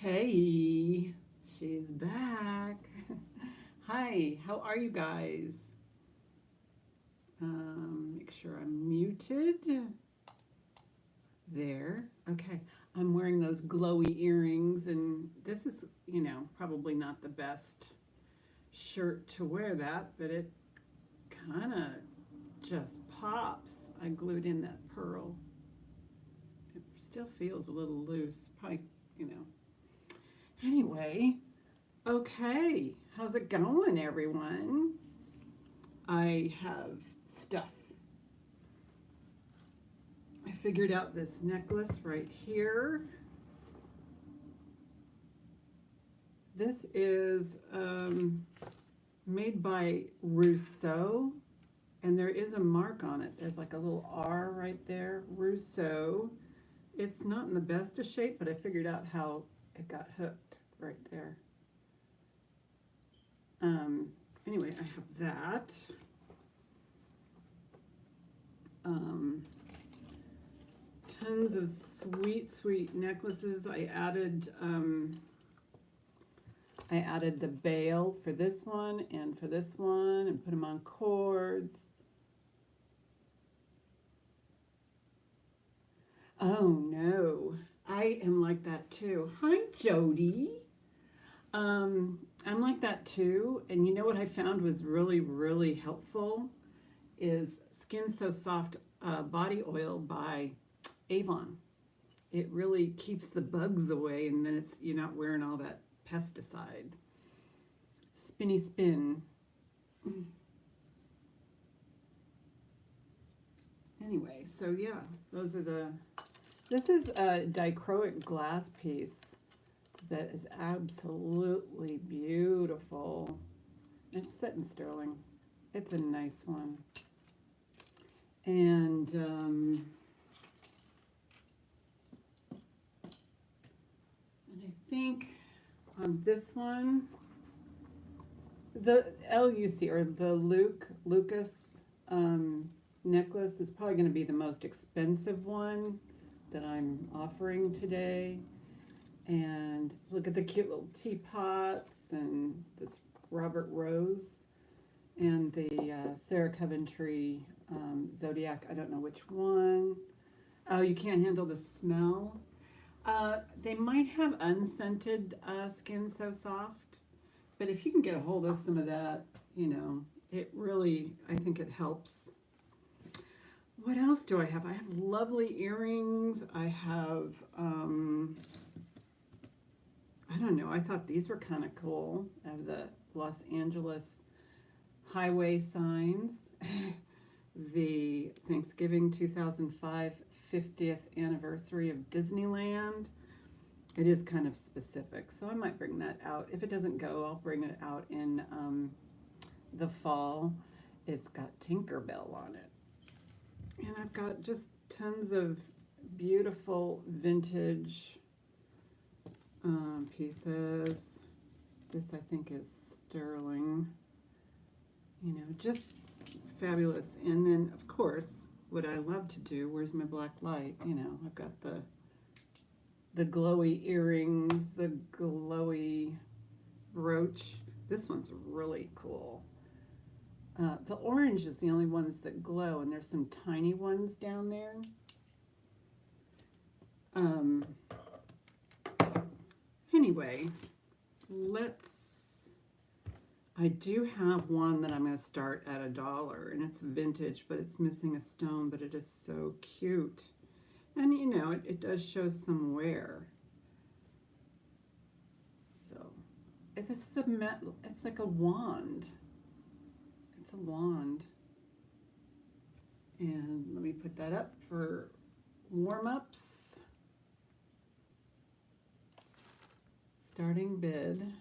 Hey, she's back. Hi, how are you guys? Make sure I'm muted. There. Okay. I'm wearing those glowy earrings, and this is, probably not the best shirt to wear that, but it kind of just pops. I glued in that pearl. It still feels a little loose. Probably, you know. Anyway, okay. How's it going, everyone? I have stuff. I figured out this necklace right here. This is made by Rousseau, and there is a mark on it. There's like a little R right there, Rousseau. It's not in the best of shape, but I figured out how it got hooked right there. Anyway, I have that. Tons of sweet, sweet necklaces. I added the bail for this one and for this one and put them on cords. Oh no, I am like that too. Hi, Jody. I'm like that too. And you know what I found was really, really helpful is Skin So Soft body oil by Avon. It really keeps the bugs away, and then you're not wearing all that pesticide. Spinny spin. Anyway, so yeah, those are the. This is a dichroic glass piece that is absolutely beautiful. It's set in sterling. It's a nice one. And I think on this one, the LUC or the Lucas necklace is probably going to be the most expensive one that I'm offering today. And look at the cute little teapots and this Robert Rose and the Sarah Coventry Zodiac. I don't know which one. Oh, you can't handle the smell. They might have unscented Skin So Soft, but if you can get a hold of some of that, it really, I think it helps. What else do I have? I have lovely earrings. I have, I don't know, I thought these were kind of cool. I have the Los Angeles highway signs. The Thanksgiving 2005 50th anniversary of Disneyland. It is kind of specific, so I might bring that out. If it doesn't go, I'll bring it out in the fall. It's got Tinkerbell on it. And I've got just tons of beautiful vintage pieces. This I think is sterling. Just fabulous. And then, of course, what I love to do, where's my black light? I've got the glowy earrings, the glowy brooch. This one's really cool. The orange is the only ones that glow, and there's some tiny ones down there. Anyway, I do have one that I'm going to start at $1, and it's vintage, but it's missing a stone, but it is so cute. And it does show some wear. So, it's like a wand. It's a wand. And let me put that up for warm-ups. Starting bid.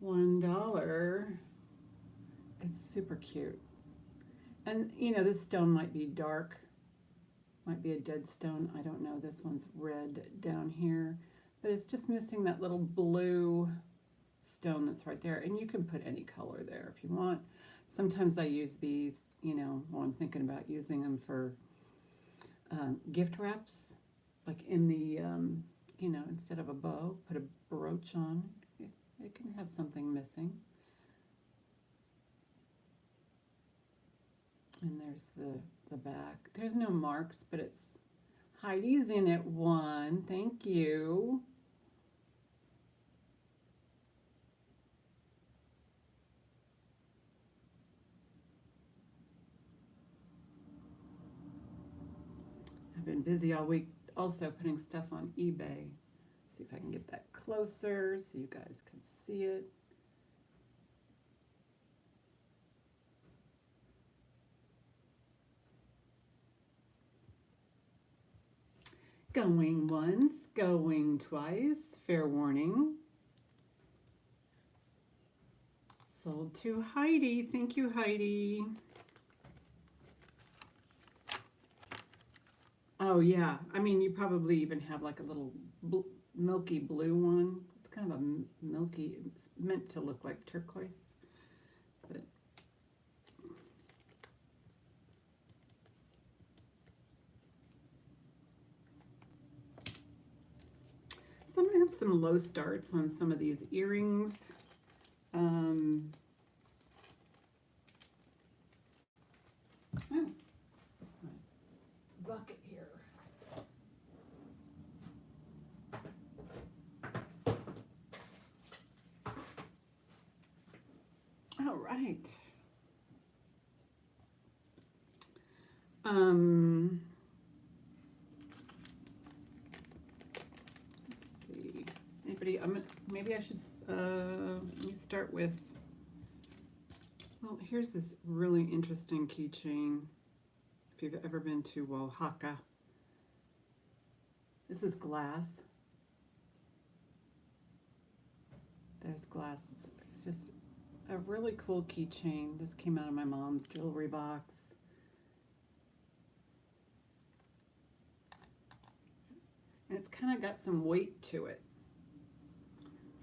$1. It's super cute. And this stone might be dark. Might be a dead stone. I don't know. This one's red down here. But it's just missing that little blue stone that's right there. And you can put any color there if you want. Sometimes I use these, while I'm thinking about using them for gift wraps. Like in you know, instead of a bow, put a brooch on. It can have something missing. And there's the back. There's no marks, but it's Heidi's in at 1. Thank you. I've been busy all week also putting stuff on eBay. See if I can get that closer so you guys can see it. Going once, going twice, fair warning. Sold to Heidi. Thank you, Heidi. Oh yeah, I mean, you probably even have like a little milky blue one. It's kind of a milky, it's meant to look like turquoise, but so I'm gonna have some low starts on some of these earrings. Oh, bucket here. All right. Let's see. Anybody? Maybe I should. Let me start with. Well, here's this really interesting keychain. If you've ever been to Oaxaca, this is glass. There's glass. It's just a really cool keychain. This came out of my mom's jewelry box. And it's kind of got some weight to it.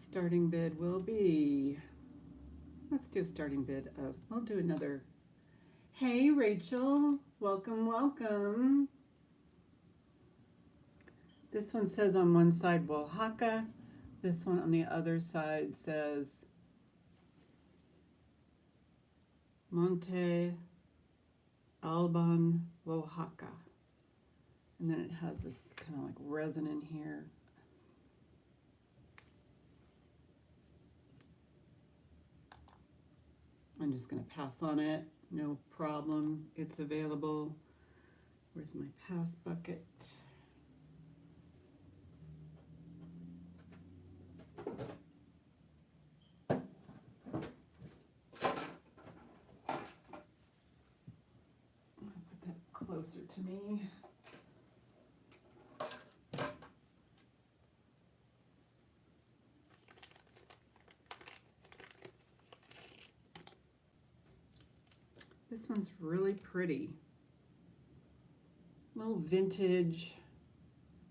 Starting bid will be, let's do a starting bid of, we'll do another. Hey Rachel, welcome, welcome. This one says on one side Oaxaca. This one on the other side says Monte Alban, Oaxaca. And then it has this kind of like resin in here. I'm just going to pass on it. No problem. It's available. Where's my pass bucket? I'll put that closer to me. This one's really pretty. A little vintage.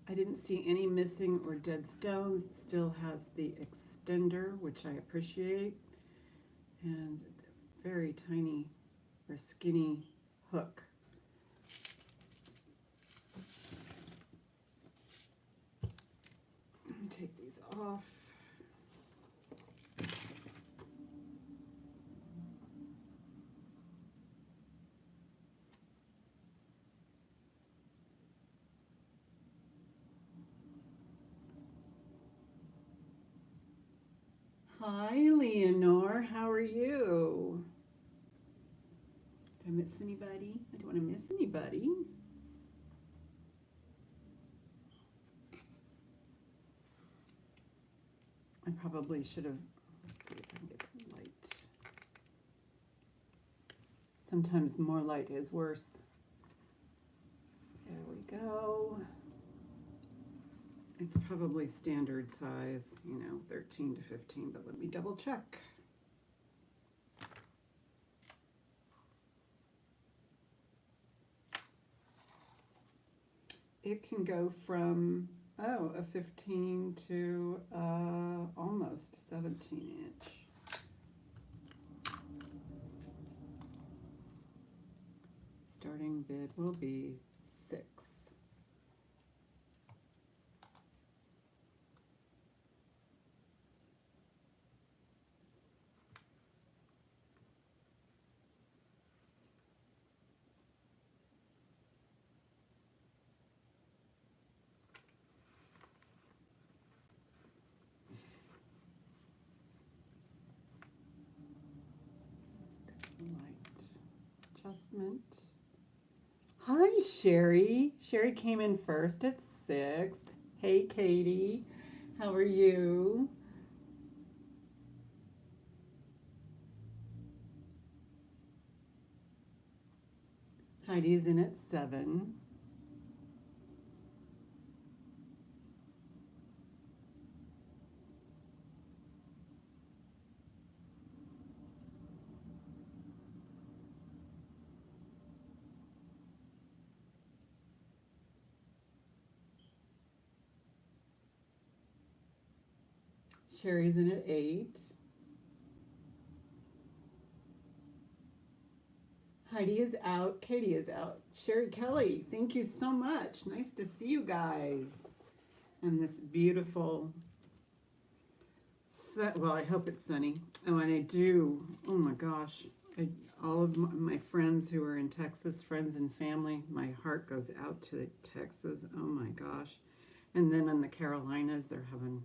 I didn't see any missing or dead stones. It still has the extender, which I appreciate, and very tiny or skinny hook. Let me take these off. Hi, Leonore. How are you? Did I miss anybody? I don't want to miss anybody. I probably should have, let's see if I can get the light. Sometimes more light is worse. There we go. It's probably standard size, you know, 13 to 15, but let me double check. It can go from, oh, a 15 to almost 17 inch. Starting bid will be 6. adjustment. Hi, Sherry. Sherry came in first at 6th. Hey, Katie. How are you? Heidi's in at 7. Sherry's in at 8. Heidi is out. Katie is out. Sherry Kelly, thank you so much. Nice to see you guys. And this beautiful, well, I hope it's sunny. Oh, and I do, oh my gosh, all of my friends who are in Texas, friends and family, my heart goes out to Texas. Oh my gosh. And then in the Carolinas, they're having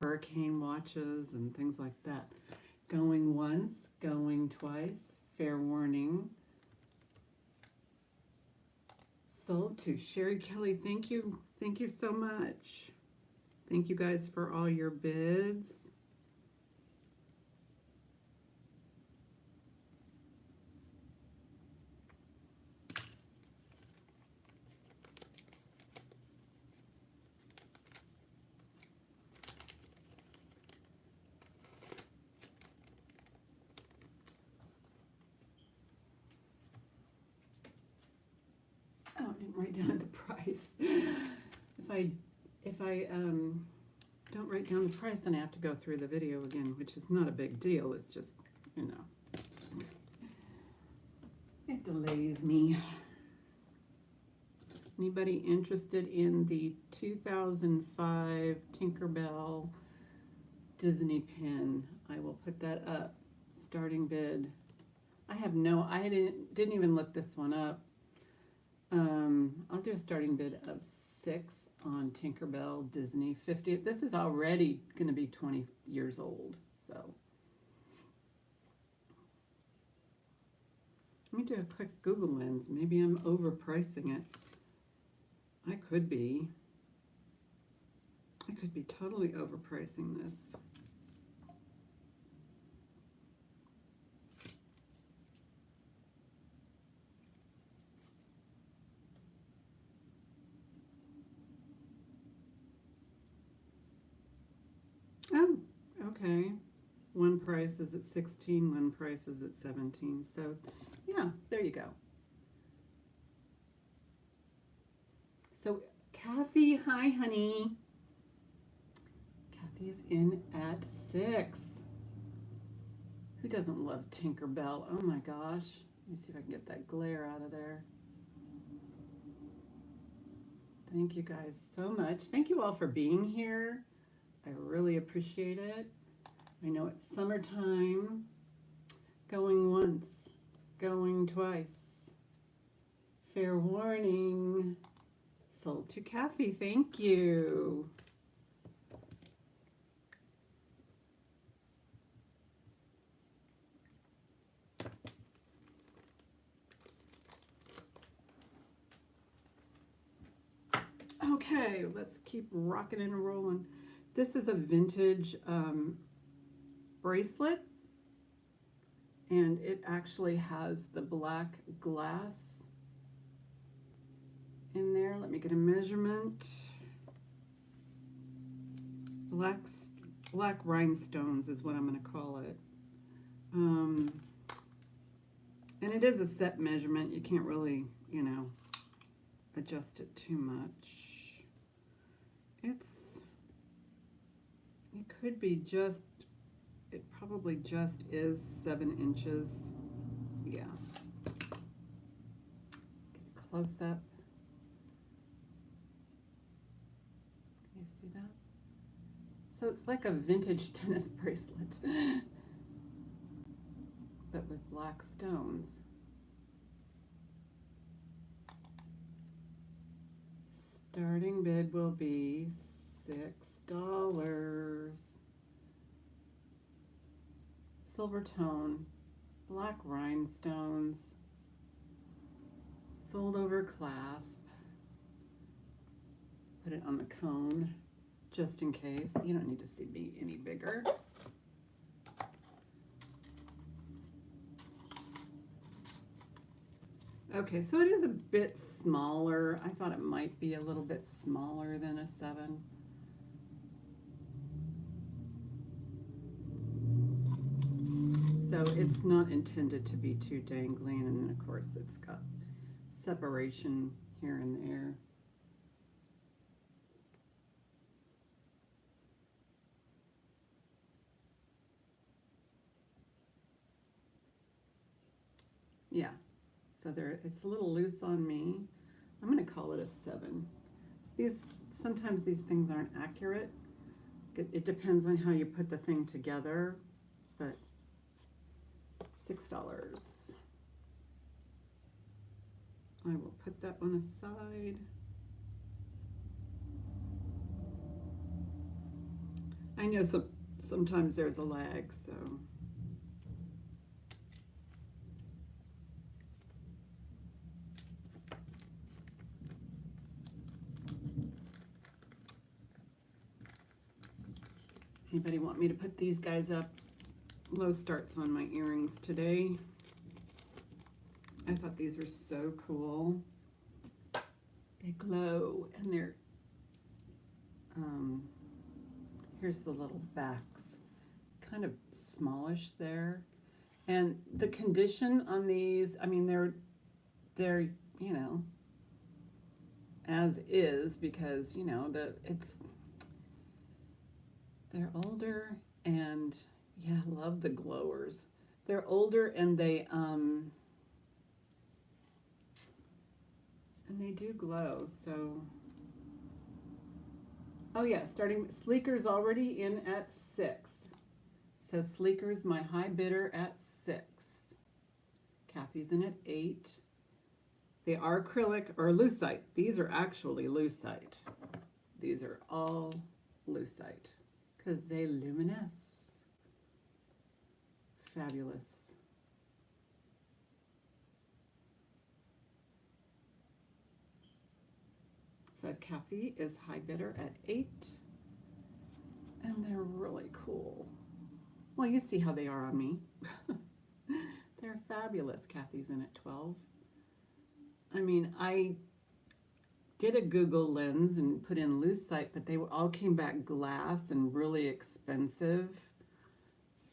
hurricane watches and things like that. Going once, going twice, fair warning. Sold to Sherry Kelly. Thank you. Thank you so much. Thank you guys for all your bids. Oh, I didn't write down the price. If I don't write down the price, then I have to go through the video again, which is not a big deal. It's just, you know, it delays me. Anybody interested in the 2005 Tinkerbell Disney pin? I will put that up. Starting bid. I didn't even look this one up. I'll do a starting bid of 6 on Tinkerbell Disney 50. This is already going to be 20 years old, so. Let me do a quick Google lens. Maybe I'm overpricing it. I could be. I could be totally overpricing this. Oh, okay. One price is at 16, one price is at 17. So, yeah, there you go. So, Kathy, hi, honey. Kathy's in at 6. Who doesn't love Tinkerbell? Oh my gosh. Let me see if I can get that glare out of there. Thank you guys so much. Thank you all for being here. I really appreciate it. I know it's summertime. Going once, going twice. Fair warning. Sold to Kathy. Thank you. Okay, let's keep rocking and rolling. This is a vintage bracelet, and it actually has the black glass in there. Let me get a measurement. Black rhinestones is what I'm going to call it. And it is a set measurement. You can't really, you know, adjust it too much. It could be just, it probably just is 7 inches. Yeah. Close up. Can you see that? So it's like a vintage tennis bracelet, but with black stones. Starting bid will be $6. Silver tone. black rhinestones, fold over clasp, put it on the cone just in case. You don't need to see me any bigger. Okay, so it is a bit smaller. I thought it might be a little bit smaller than a 7. So it's not intended to be too dangling, and of course it's got separation here and there. Yeah, so there, it's a little loose on me. I'm going to call it a 7. Sometimes these things aren't accurate. It depends on how you put the thing together, but $6. I will put that one aside. I know sometimes there's a lag, so. Anybody want me to put these guys up? Low starts on my earrings today. I thought these were so cool. They glow, and they're, here's the little backs, kind of smallish there. And the condition on these, I mean, they're, you know, as is, because, you know, they're older, and yeah, I love the glowers. They're older, and they do glow, so. Oh yeah, Sleeker's already in at 6. So Sleeker's my high bidder at 6. Kathy's in at 8. They are acrylic or lucite. These are actually lucite. These are all lucite because they luminesce. Fabulous. So Kathy is high bidder at 8. And they're really cool. Well, you see how they are on me. They're fabulous. Kathy's in at 12. I mean, I did a Google lens and put in lucite, but they all came back glass and really expensive.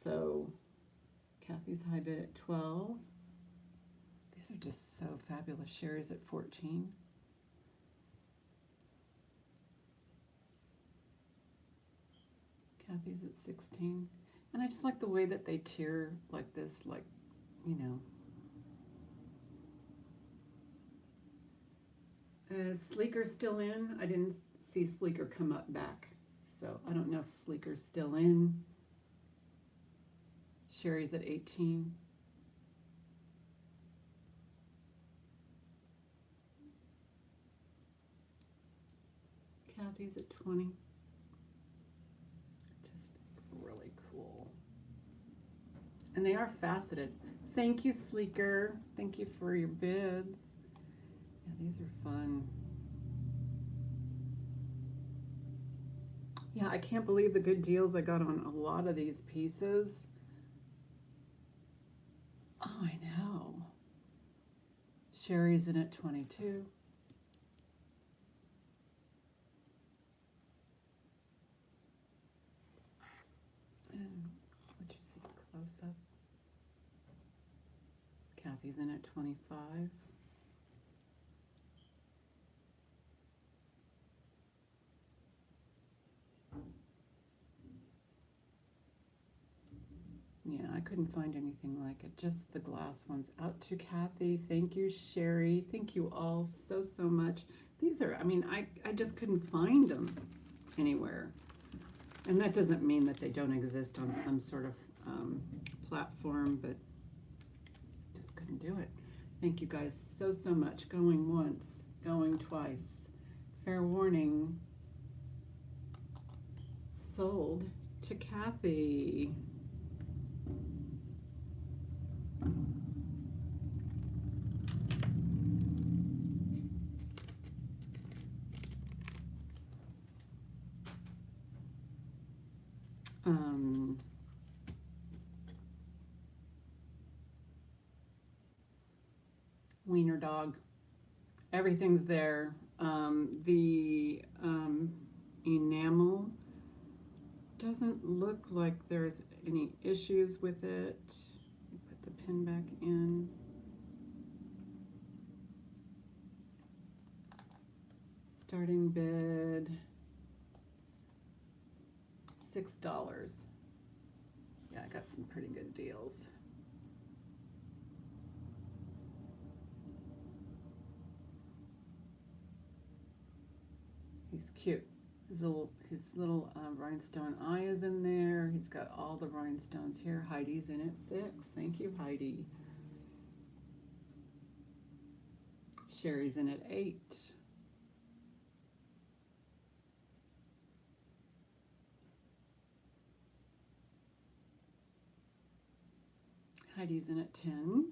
So Kathy's high bid at 12. These are just so fabulous. Sherry's at 14. Kathy's at 16. And I just like the way that they tier like this, like, you know. Is Sleeker still in? I didn't see Sleeker come up back. So I don't know if Sleeker's still in. Sherry's at 18. Kathy's at 20. Really cool. And they are faceted. Thank you, Sleeker. Thank you for your bids. Yeah, these are fun. Yeah, I can't believe the good deals I got on a lot of these pieces. Oh, I know. Sherry's in at 22. What you see close up? Kathy's in at 25. Yeah, I couldn't find anything like it. Just the glass ones. Out to Kathy. Thank you, Sherry. Thank you all so much. These are, I mean, I just couldn't find them anywhere. And that doesn't mean that they don't exist on some sort of platform, but just couldn't do it. Thank you guys so much. Going once, going twice. Fair warning. Sold to Kathy. wiener dog. Everything's there. The enamel doesn't look like there's any issues with it. Put the pin back in. Starting bid $6. Yeah, I got some pretty good deals. He's cute. His little rhinestone eye is in there. He's got all the rhinestones here. Heidi's in at 6. Thank you, Heidi. Sherry's in at 8. Heidi's in at 10.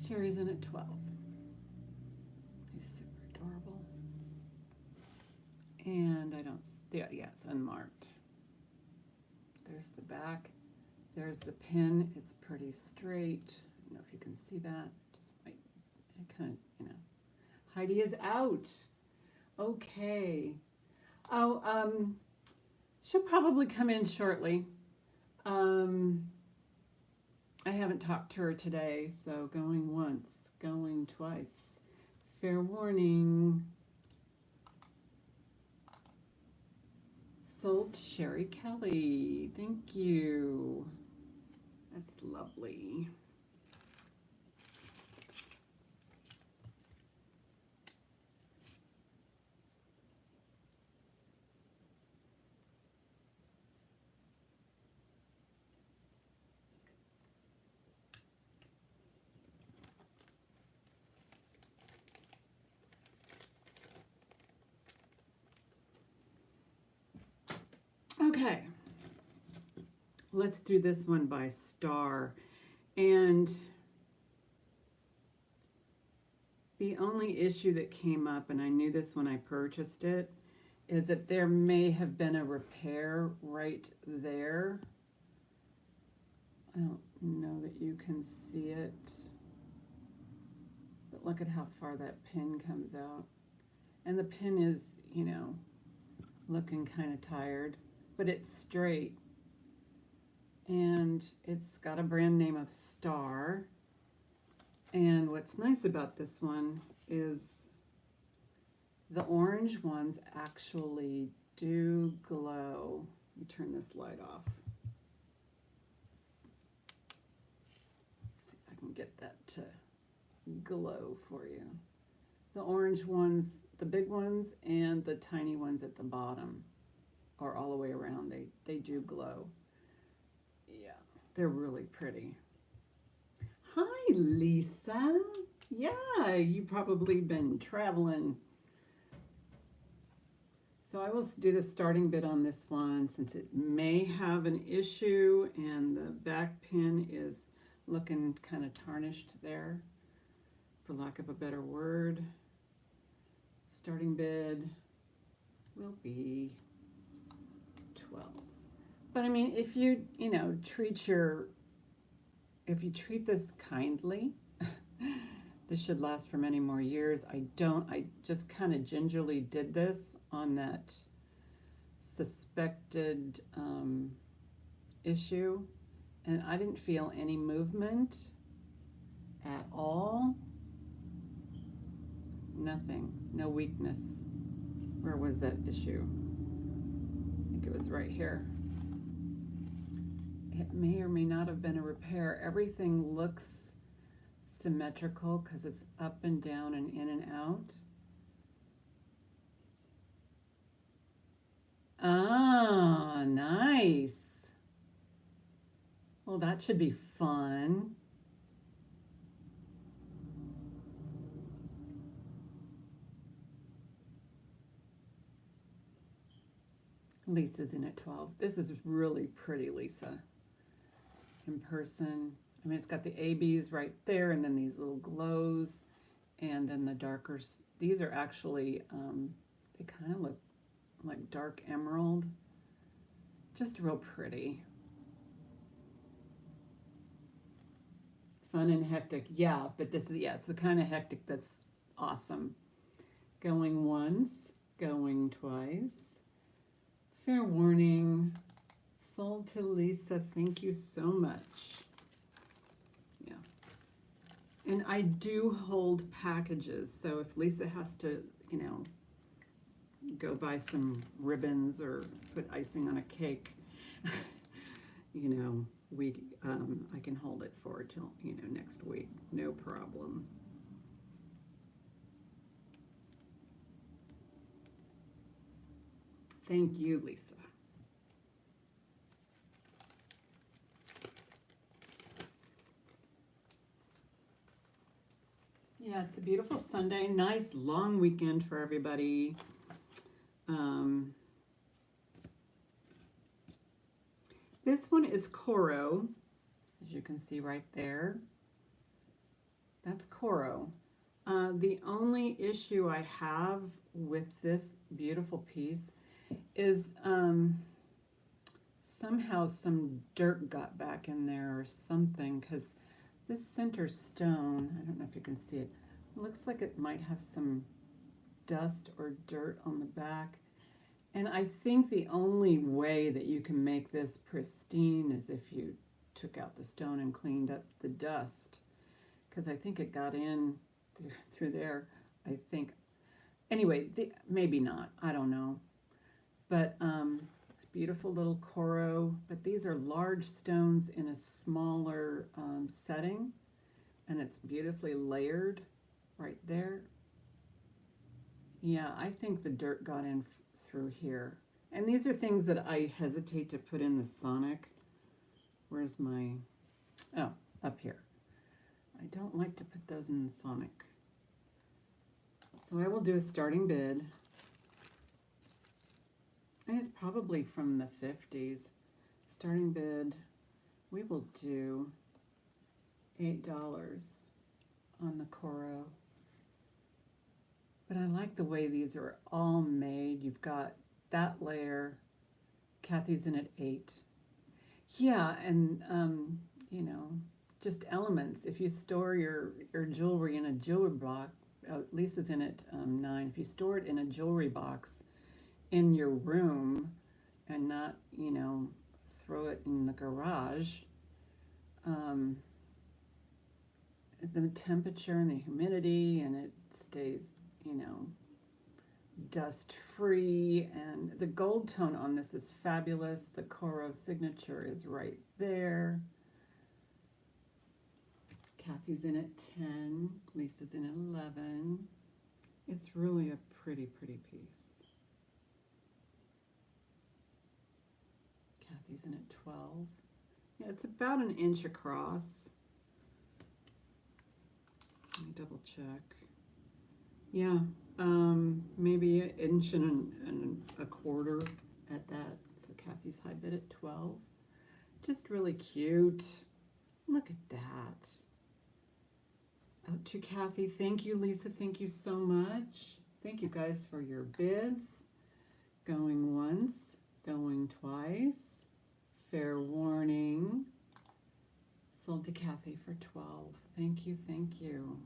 Sherry's in at 12. He's super adorable. And I don't, yeah, it's unmarked. There's the back. There's the pin. It's pretty straight. I don't know if you can see that. Just might kind of, you know. Heidi is out. Okay. Oh, she'll probably come in shortly. I haven't talked to her today, so going once, going twice. Fair warning. Sold to Sherry Kelly. Thank you. That's lovely. Okay, let's do this one by star. And the only issue that came up, and I knew this when I purchased it, is that there may have been a repair right there. I don't know that you can see it, but look at how far that pin comes out. And the pin is, you know, looking kind of tired, but it's straight. And it's got a brand name of Star. And what's nice about this one is the orange ones actually do glow. Let me turn this light off. See if I can get that to glow for you. The orange ones, the big ones, and the tiny ones at the bottom, or all the way around, they do glow. Yeah, they're really pretty. Hi, Lisa. Yeah, you've probably been traveling. So I will do the starting bid on this one since it may have an issue and the back pin is looking kind of tarnished there, for lack of a better word. Starting bid will be 12. But I mean, if you treat this kindly, this should last for many more years. I just kind of gingerly did this on that suspected issue, and I didn't feel any movement at all. Nothing, no weakness. Where was that issue? I think it was right here. It may or may not have been a repair. Everything looks symmetrical because it's up and down and in and out. Ah, nice. Well, that should be fun. Lisa's in at 12. This is really pretty, Lisa, in person. I mean, it's got the ABs right there, and then these little glows, and then the darker. These are actually, they kind of look like dark emerald. Just real pretty. Fun and hectic. Yeah, but this is, yeah, it's the kind of hectic that's awesome. Going once, going twice. Fair warning. Sold to Lisa. Thank you so much. Yeah. And I do hold packages, so if Lisa has to, you know, go buy some ribbons or put icing on a cake, you know, I can hold it for her till, you know, next week. No problem. Thank you, Lisa. Yeah, it's a beautiful Sunday. Nice long weekend for everybody. This one is Coro, as you can see right there. That's Coro. The only issue I have with this beautiful piece is somehow some dirt got back in there or something, because this center stone, I don't know if you can see it, looks like it might have some dust or dirt on the back. And I think the only way that you can make this pristine is if you took out the stone and cleaned up the dust, because I think it got in through there, I think. Anyway, maybe not, I don't know. But it's a beautiful little Coro, but these are large stones in a smaller setting, and it's beautifully layered right there. Yeah, I think the dirt got in through here. And these are things that I hesitate to put in the sonic. Where's my, oh, up here. I don't like to put those in the sonic. So I will do a starting bid. And it's probably from the 50s. Starting bid, we will do $8 on the Coro. But I like the way these are all made. You've got that layer. Kathy's in at 8. Yeah, and you know, just elements. If you store your jewelry in a jewelry box, Lisa's in at 9. If you store it in a jewelry box in your room and not, you know, throw it in the garage, the temperature and the humidity, and it stays, you know, dust free, and the gold tone on this is fabulous. The Coro signature is right there. Kathy's in at 10, Lisa's in at 11. It's really a pretty, pretty piece. Kathy's in at 12. Yeah, it's about an inch across. Let me double check. Yeah, maybe an inch and a quarter at that. So Kathy's high bid at 12. Just really cute. Look at that. Out to Kathy. Thank you, Lisa. Thank you so much. Thank you guys for your bids. Going once, going twice. Fair warning. Sold to Kathy for 12. Thank you, thank you.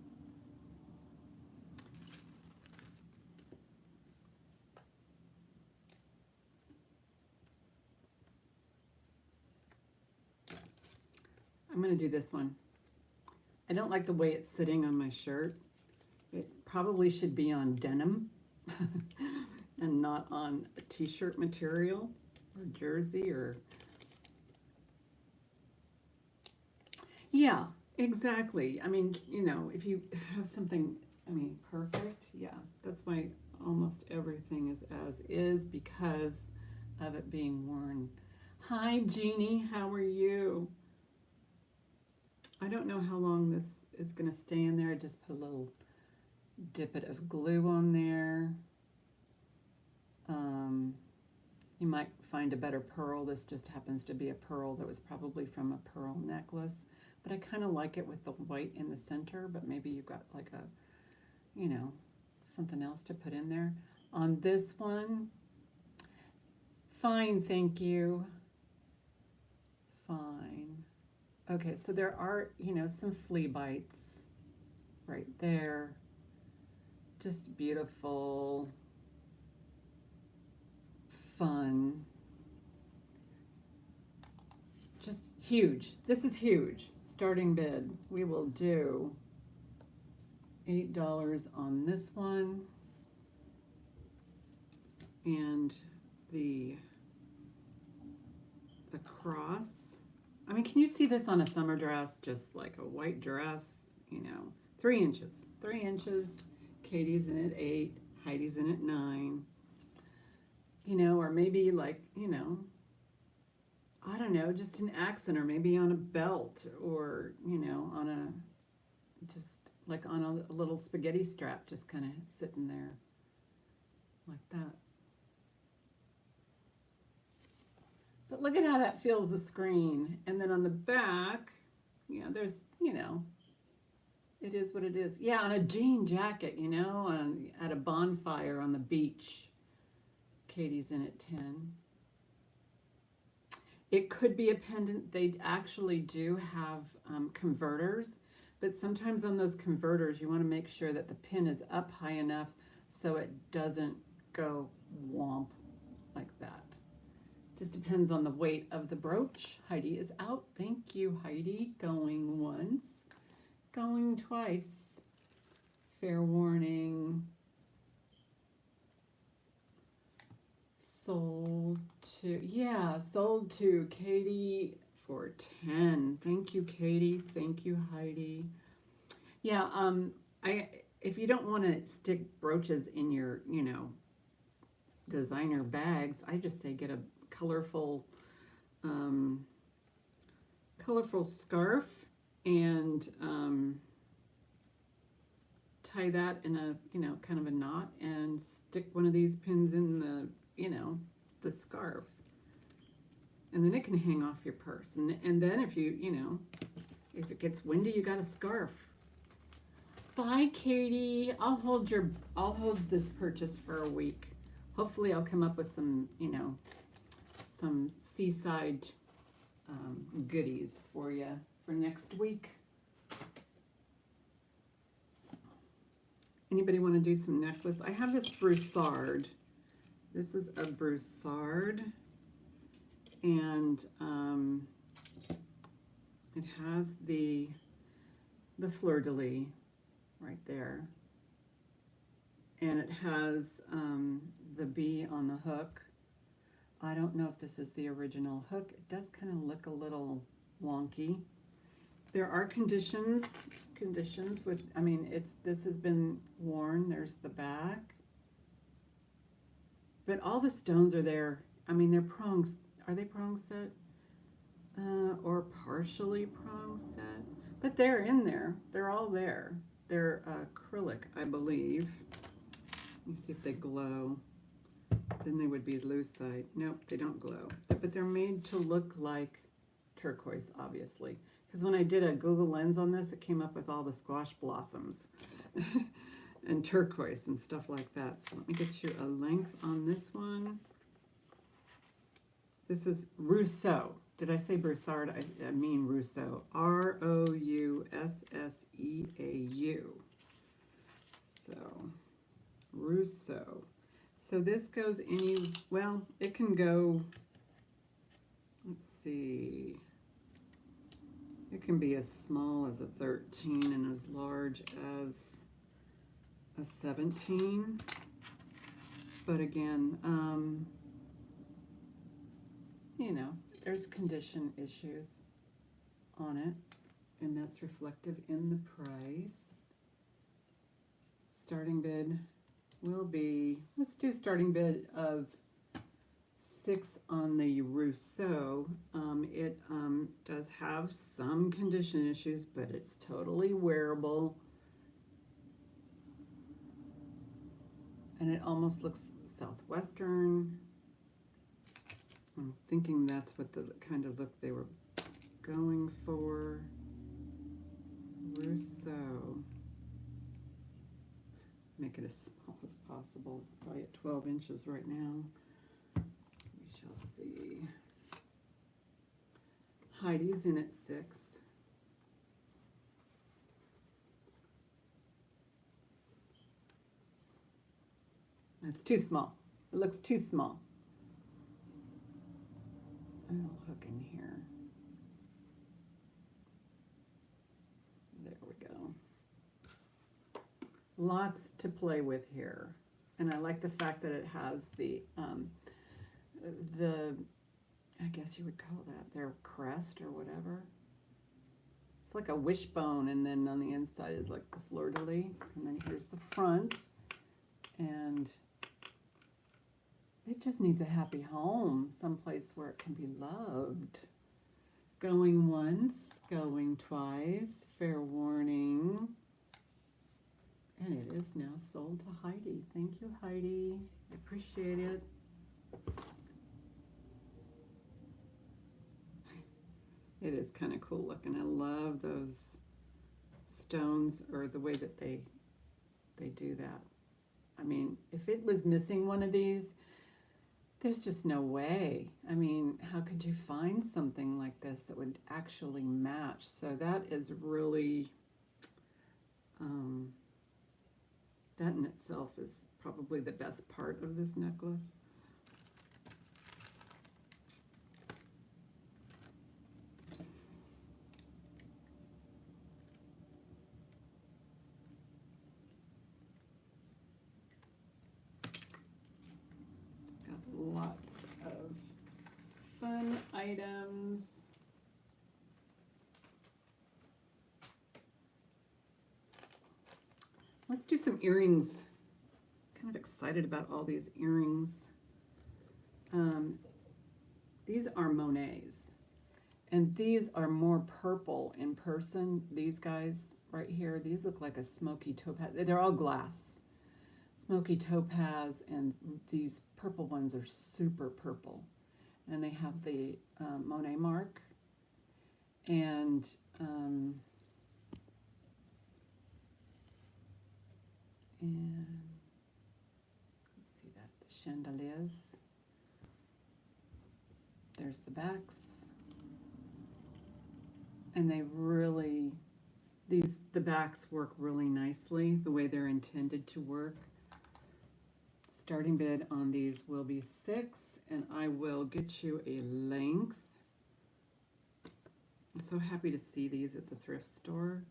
I'm going to do this one. I don't like the way it's sitting on my shirt. It probably should be on denim and not on a t-shirt material or jersey or... Yeah, exactly. I mean, you know, if you have something, I mean, perfect, yeah. That's why almost everything is as is, because of it being worn. Hi, Jeannie, how are you? I don't know how long this is going to stay in there. I just put a little dip of glue on there. You might find a better pearl. This just happens to be a pearl that was probably from a pearl necklace. But I kind of like it with the white in the center, but maybe you've got like a, you know, something else to put in there. On this one, fine, thank you. Fine. Okay, so there are, you know, some flea bites right there. Just beautiful, fun. Just huge. This is huge. Starting bid. We will do $8 on this one. And the cross. I mean, can you see this on a summer dress? Just like a white dress, you know, 3 inches. 3 inches. Katie's in at 8. Heidi's in at 9. You know, or maybe like, you know, I don't know, just an accent, or maybe on a belt, or, you know, on a, just like on a little spaghetti strap, just kind of sitting there like that. But look at how that fills the screen. And then on the back, you know, there's, you know, it is what it is. Yeah, on a jean jacket, you know, at a bonfire on the beach. Katie's in at 10. It could be a pendant. They actually do have converters, but sometimes on those converters, you want to make sure that the pin is up high enough so it doesn't go womp like that. Just depends on the weight of the brooch. Heidi is out. Thank you, Heidi. Going once, going twice. Fair warning. Sold to, yeah, sold to Katie for 10. Thank you, Katie. Thank you, Heidi. Yeah, if you don't want to stick brooches in your, you know, designer bags, I just say get a colorful scarf and tie that in a, you know, kind of a knot and stick one of these pins in the, you know, the scarf, and then it can hang off your purse, and then if you, you know, if it gets windy, you got a scarf. Bye, Katie. I'll hold this purchase for a week. Hopefully I'll come up with some, you know, some seaside goodies for you for next week. Anybody want to do some necklace? I have this broussard. This is a broussard, and it has the fleur-de-lis right there, and it has the bee on the hook. I don't know if this is the original hook. It does kind of look a little wonky. There are conditions with, I mean, this has been worn. There's the back. But all the stones are there. I mean, they're prongs. Are they prong set? Or partially prong set? But they're in there. They're all there. They're acrylic, I believe. Let me see if they glow. Then they would be lucite. Nope, they don't glow. But they're made to look like turquoise, obviously. Because when I did a Google Lens on this, it came up with all the squash blossoms. And turquoise and stuff like that. So let me get you a length on this one. This is Rousseau. Did I say broussard? I mean Rousseau. R-O-U-S-S-E-A-U. So, Rousseau. So this goes any, well, it can go, let's see. It can be as small as a 13 and as large as a 17, but again, you know, there's condition issues on it, and that's reflective in the price. Starting bid will be, let's do starting bid of 6 on the Rousseau. It does have some condition issues, but it's totally wearable. And it almost looks Southwestern. I'm thinking that's what the kind of look they were going for. Russo. Make it as small as possible. It's probably at 12 inches right now. We shall see. Heidi's in at 6. That's too small. It looks too small. I'll hook in here. There we go. Lots to play with here. And I like the fact that it has the I guess you would call that their crest or whatever. It's like a wishbone, and then on the inside is like the fleur-de-lis. And then here's the front. And it just needs a happy home, someplace where it can be loved. Going once, going twice, fair warning. And it is now sold to Heidi. Thank you, Heidi. I appreciate it. It is kind of cool looking. I love those stones, or the way that they do that. I mean, if it was missing one of these, there's just no way. I mean, how could you find something like this that would actually match? So that is really, that in itself is probably the best part of this necklace. Lots of fun items. Let's do some earrings. Kind of excited about all these earrings. These are Monet's, and these are more purple in person. These guys right here, these look like a smoky topaz. They're all glass. Smoky topaz, and these purple ones are super purple, and they have the Monet mark, and let's see that, the chandeliers. There's the backs, and they really, the backs work really nicely the way they're intended to work. Starting bid on these will be $6, and I will get you a length. I'm so happy to see these at the thrift store.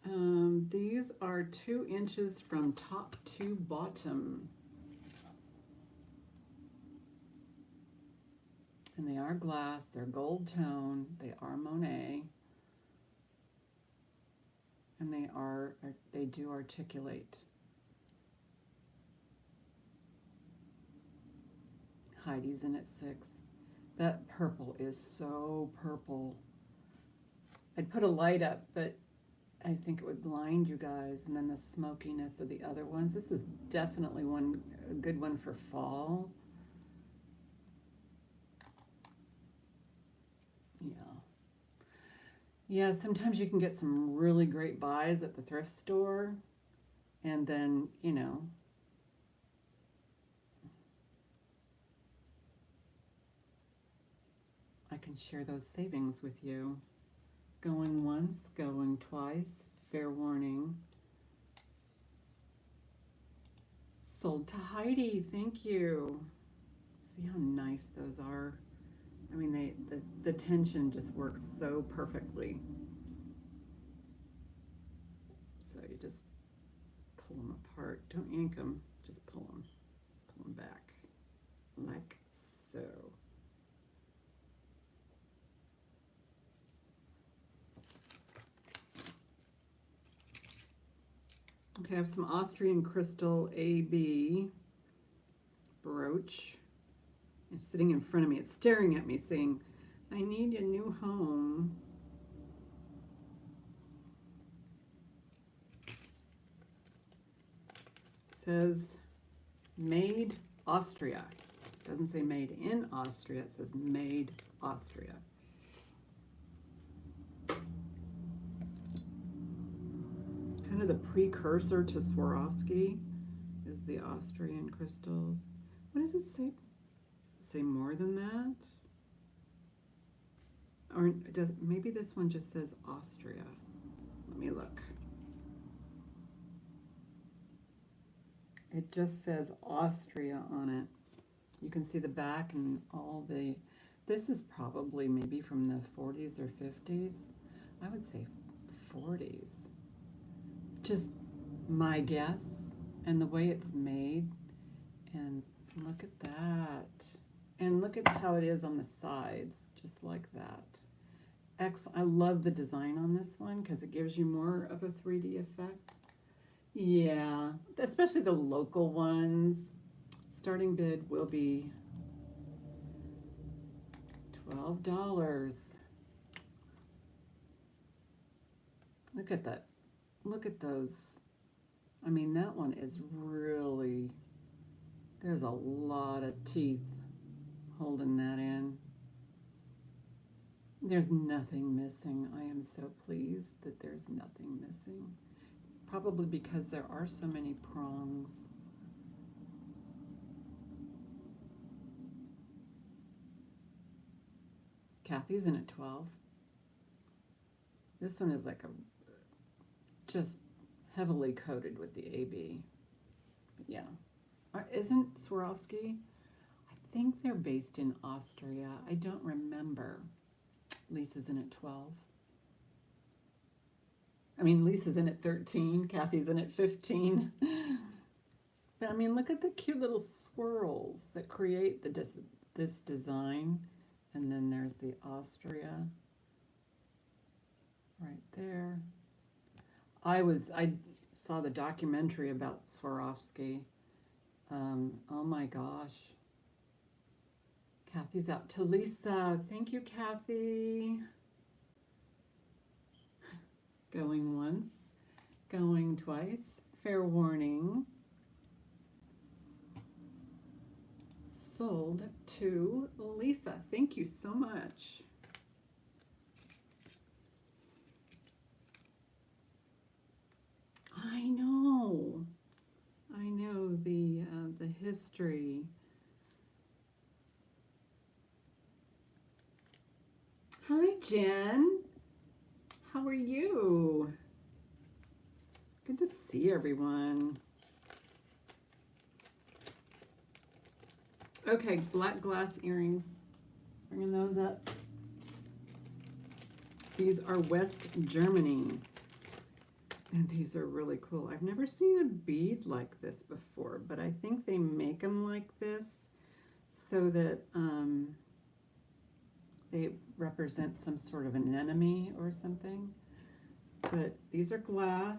These are 2 inches from top to bottom. And they are glass, they're gold tone, they are Monet. And they do articulate. Heidi's in at 6. That purple is so purple. I'd put a light up, but I think it would blind you guys. And then the smokiness of the other ones. This is definitely a good one for fall. Yeah. Yeah, sometimes you can get some really great buys at the thrift store. And then, you know, I can share those savings with you. Going once, going twice, fair warning. Sold to Heidi, thank you. See how nice those are? I mean, the tension just works so perfectly. So you just pull them apart. Don't yank them, just pull them back, like so. Okay, I have some Austrian crystal AB brooch. It's sitting in front of me. It's staring at me saying, I need a new home. It says, made Austria. Doesn't say made in Austria, it says made Austria. Kind of the precursor to Swarovski is the Austrian crystals. What does it say? Does it say more than that? Or does maybe this one just says Austria? Let me look. It just says Austria on it. You can see the back and all the, this is probably maybe from the 40s or 50s. I would say 40s. Just my guess, and the way it's made. And look at that. And look at how it is on the sides, just like that. I love the design on this one because it gives you more of a 3D effect. Yeah, especially the local ones. Starting bid will be $12. Look at that. Look at those. I mean, that one is really, there's a lot of teeth holding that in. There's nothing missing. I am so pleased that there's nothing missing. Probably because there are so many prongs. Kathy's in at 12. This one is like a just heavily coated with the AB. But yeah. Isn't Swarovski? I think they're based in Austria. I don't remember. Lisa's in at 12. I mean, Lisa's in at 13. Kathy's in at 15. But I mean, look at the cute little swirls that create this design. And then there's the Austria right there. I saw the documentary about Swarovski. Oh my gosh. Kathy's out to Lisa. Thank you, Kathy. Going once, going twice. Fair warning. Sold to Lisa. Thank you so much. I know the history. Hi, Jen. How are you? Good to see everyone. Okay, black glass earrings. Bringing those up. These are West Germany. And these are really cool. I've never seen a bead like this before, but I think they make them like this so that they represent some sort of an enemy or something. But these are glass,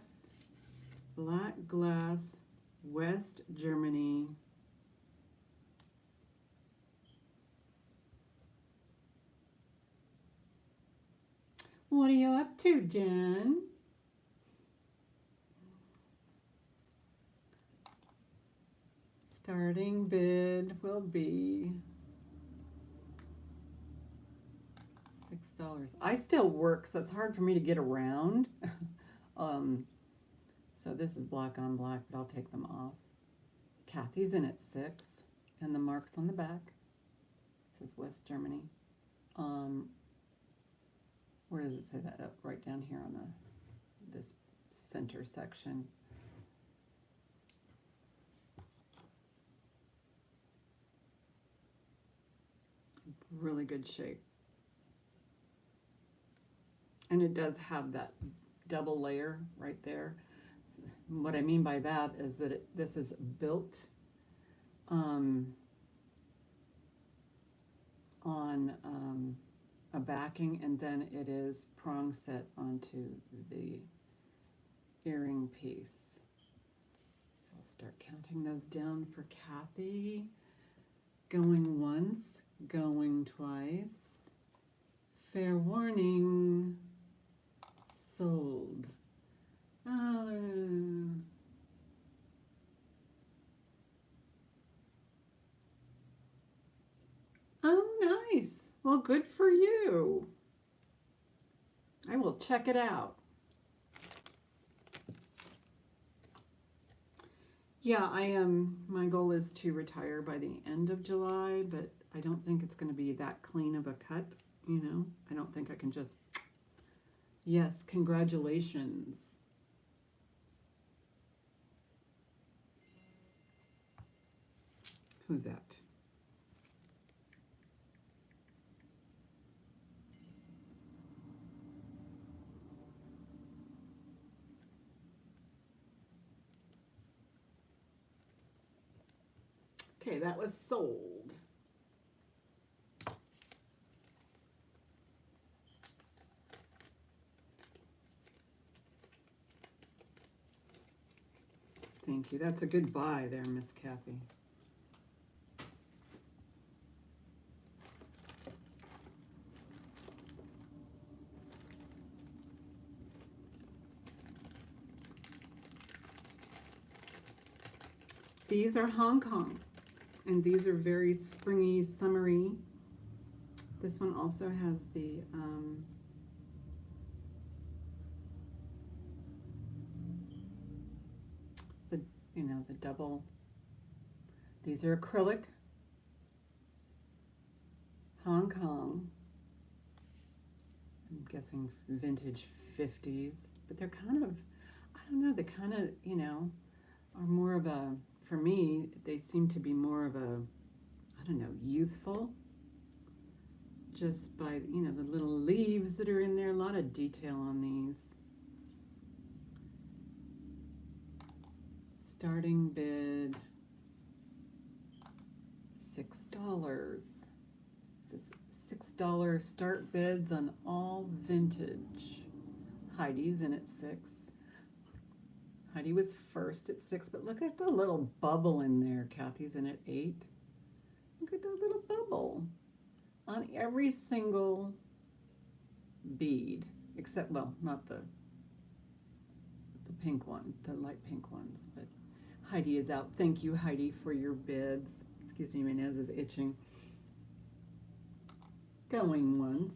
black glass, West Germany. What are you up to, Jen? Starting bid will be $6. I still work, so it's hard for me to get around. So this is black on black, but I'll take them off. Kathy's in at 6, and the marks on the back. It says West Germany. Where does it say that? Up right down here on this center section. Really good shape. And it does have that double layer right there. What I mean by that is that this is built on a backing, and then it is prong set onto the earring piece. So I'll start counting those down for Kathy. Going once, going twice. Fair warning. Sold. Well, good for you. I will check it out. Yeah, I am. My goal is to retire by the end of July, but I don't think it's going to be that clean of a cut, you know. I don't think I can just, yes, congratulations. Who's that? Okay, that was sold. Thank you. That's a good buy there, Miss Kathy. These are Hong Kong, and these are very springy, summery. This one also has the you know, the double. These are acrylic, Hong Kong. I'm guessing vintage 50s, but they're kind of, I don't know, they kind of, you know, are more of a, for me, they seem to be more of a, I don't know, youthful, just by, you know, the little leaves that are in there. A lot of detail on these. Starting bid $6. This is $6 start bids on all vintage. Heidi's in at 6. Heidi was first at 6, but look at the little bubble in there. Kathy's in at 8. Look at that little bubble on every single bead, except, well, not the pink one, the light pink ones, but Heidi is out. Thank you, Heidi, for your bids. Excuse me, my nose is itching. Going once,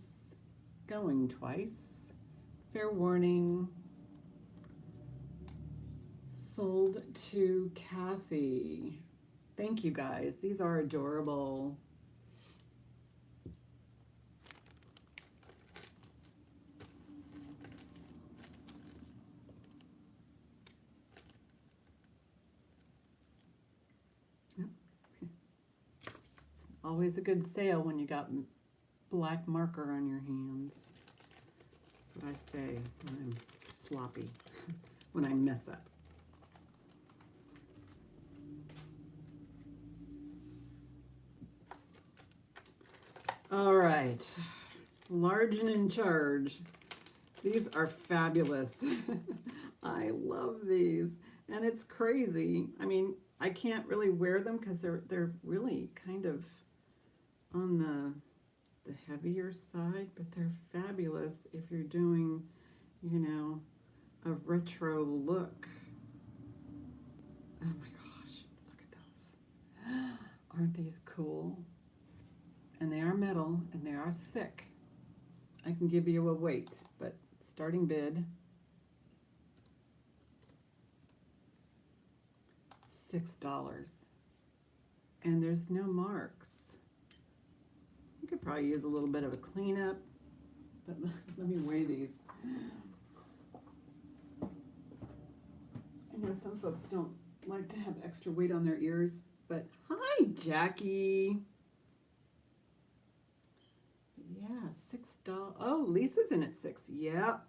going twice. Fair warning. Sold to Kathy. Thank you, guys. These are adorable. Always a good sale when you got black marker on your hands. That's what I say when I'm sloppy, when I mess up. All right, large and in charge. These are fabulous. I love these, and it's crazy. I mean, I can't really wear them because they're really kind of on the heavier side, but they're fabulous if you're doing, you know, a retro look. Oh my gosh, look at those. Aren't these cool? And they are metal and they are thick. I can give you a weight, but starting bid $6. And there's no marks. You could probably use a little bit of a cleanup, but let me weigh these. I know some folks don't like to have extra weight on their ears, but hi, Jackie. Yeah, $6. Oh, Lisa's in at 6. Yeah.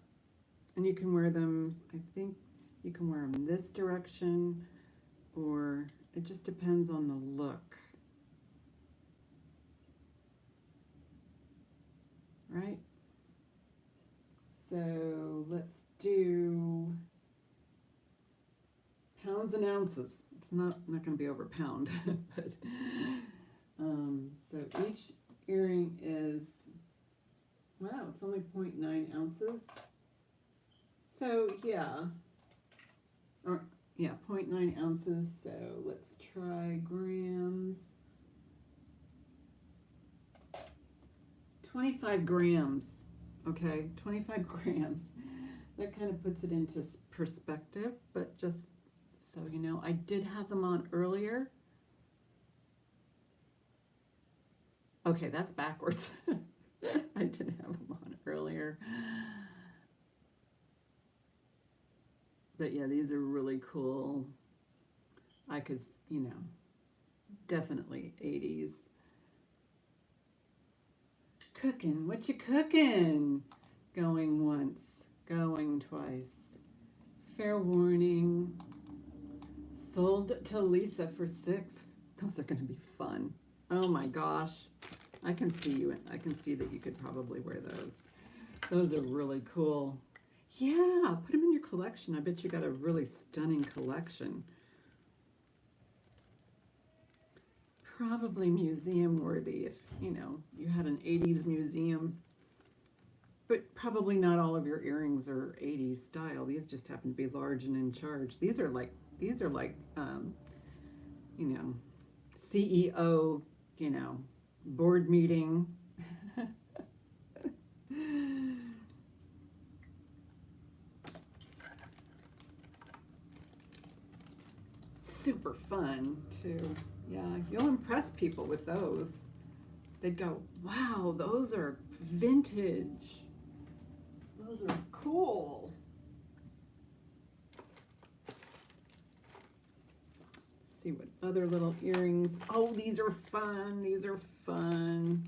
And you can wear them, I think you can wear them this direction, or it just depends on the look. Right? So let's do pounds and ounces. It's not going to be over a pound, but so each earring is, wow, it's only 0.9 ounces. So yeah, or yeah, 0.9 ounces. So let's try grams. 25 grams, okay, 25 grams. That kind of puts it into perspective, but just so you know, I did have them on earlier. Okay, that's backwards. I did have them on earlier. But yeah, these are really cool. I could, you know, definitely 80s. Cooking, what you cooking? Going once, going twice. Fair warning. Sold to Lisa for 6. Those are going to be fun. Oh my gosh. I can see you. I can see that you could probably wear those. Those are really cool. Yeah, put them in your collection. I bet you got a really stunning collection. Probably museum worthy if, you know, you had an 80s museum. But probably not all of your earrings are 80s style. These just happen to be large and in charge. These are like you know, CEO, you know, board meeting. Super fun too. Yeah, you'll impress people with those. They'd go, wow, those are vintage. Those are cool. Let's see what other little earrings. Oh, these are fun. These are fun.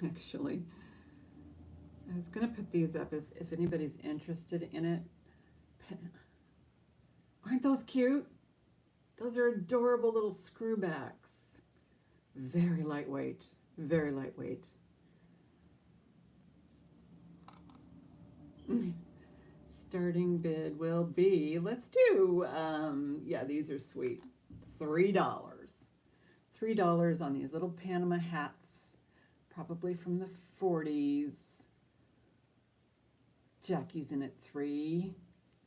Actually, I was going to put these up if anybody's interested in it. Aren't those cute? Those are adorable little screwbacks. Very lightweight. Very lightweight. Starting bid will be, let's do, yeah, these are sweet. $3. $3 on these little Panama hats, probably from the 40s. Jackie's in at 3.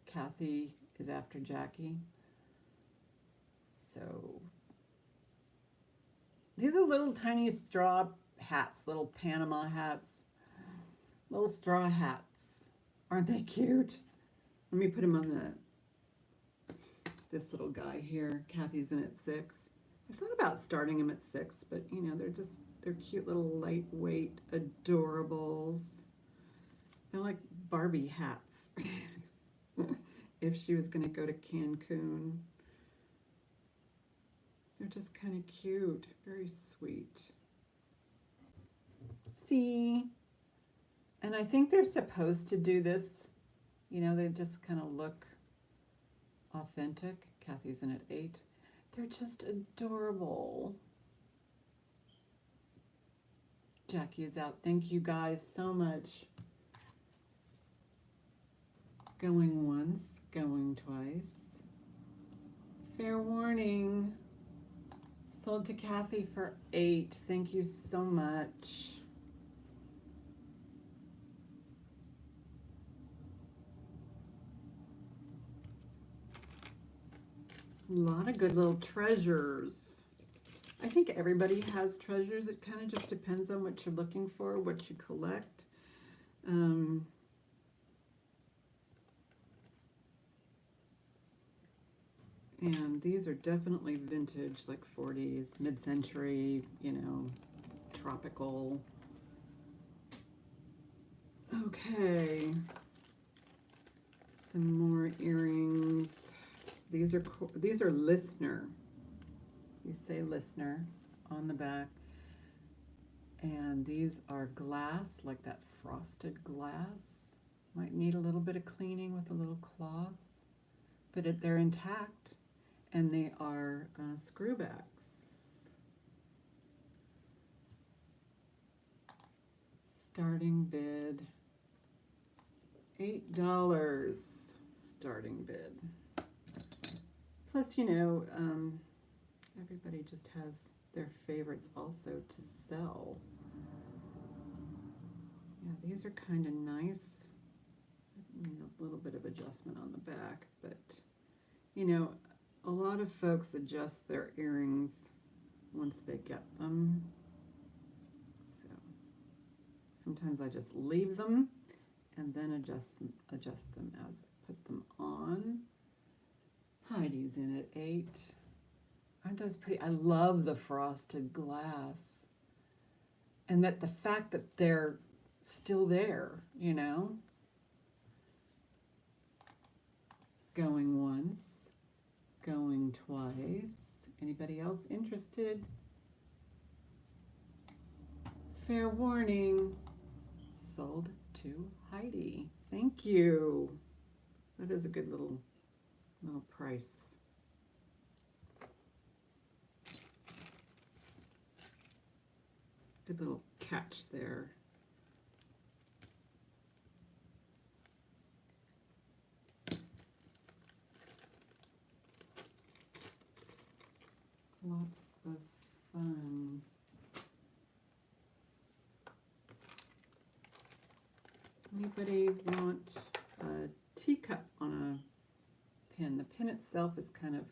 Kathy is after Jackie. So these are little tiny straw hats, little Panama hats, little straw hats. Aren't they cute? Let me put them on this little guy here. Kathy's in at 6. I thought about starting him at 6, but you know, they're cute little lightweight adorables. They're like Barbie hats. If she was going to go to Cancun. They're just kind of cute. Very sweet. See? And I think they're supposed to do this. You know, they just kind of look authentic. Kathy's in at 8. They're just adorable. Jackie is out. Thank you guys so much. Going once, going twice. Fair warning. Sold to Kathy for 8. Thank you so much. A lot of good little treasures. I think everybody has treasures. It kind of just depends on what you're looking for, what you collect. And these are definitely vintage, like 40s, mid-century, you know, tropical. Okay. Some more earrings. These are listener. You say listener on the back. And these are glass, like that frosted glass. Might need a little bit of cleaning with a little cloth, but they're intact. And they are screwbacks. Starting bid, $8. Starting bid. Plus, you know, everybody just has their favorites also to sell. Yeah, these are kind of nice. Need a little bit of adjustment on the back, but, you know, a lot of folks adjust their earrings once they get them. So sometimes I just leave them and then adjust them as I put them on. Heidi's in at 8. Aren't those pretty? I love the frosted glass. And that the fact that they're still there, you know? Going once, going twice. Anybody else interested? Fair warning, sold to Heidi. Thank you. That is a good little price. Good little catch there. Lots of fun. Anybody want a teacup on a pin? The pin itself is kind of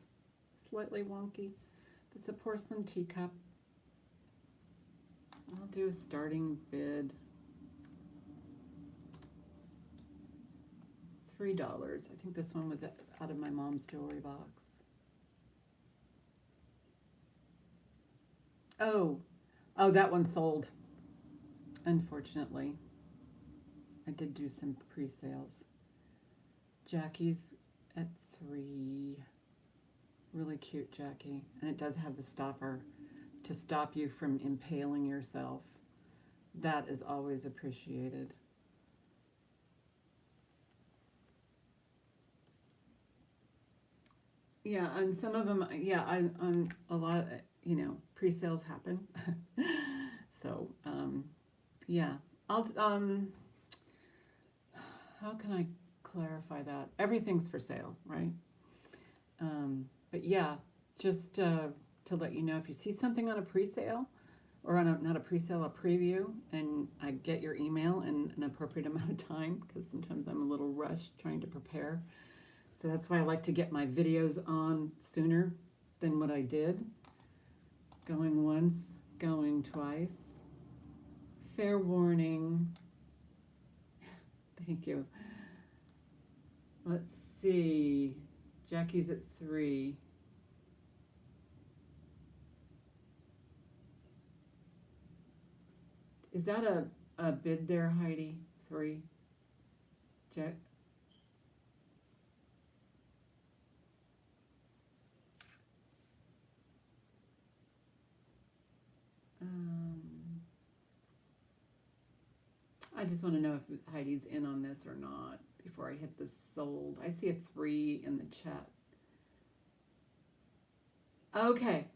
slightly wonky. It's a porcelain teacup. I'll do a starting bid. $3. I think this one was out of my mom's jewelry box. Oh, that one sold, unfortunately. I did do some pre-sales. Jackie's at 3. Really cute Jackie. And it does have the stopper to stop you from impaling yourself. That is always appreciated. Yeah, and some of them, yeah, I'm a lot, you know, pre-sales happen. So, yeah, how can I clarify that? Everything's for sale, right? But yeah, just to let you know, if you see something on a pre-sale, or on not a pre-sale, a preview, and I get your email in an appropriate amount of time, because sometimes I'm a little rushed trying to prepare. So that's why I like to get my videos on sooner than what I did. Going once, going twice. Fair warning. Thank you. Let's see. Jackie's at 3. Is that a bid there, Heidi? 3? Jack? I just want to know if Heidi's in on this or not before I hit the sold. I see a 3 in the chat. Okay.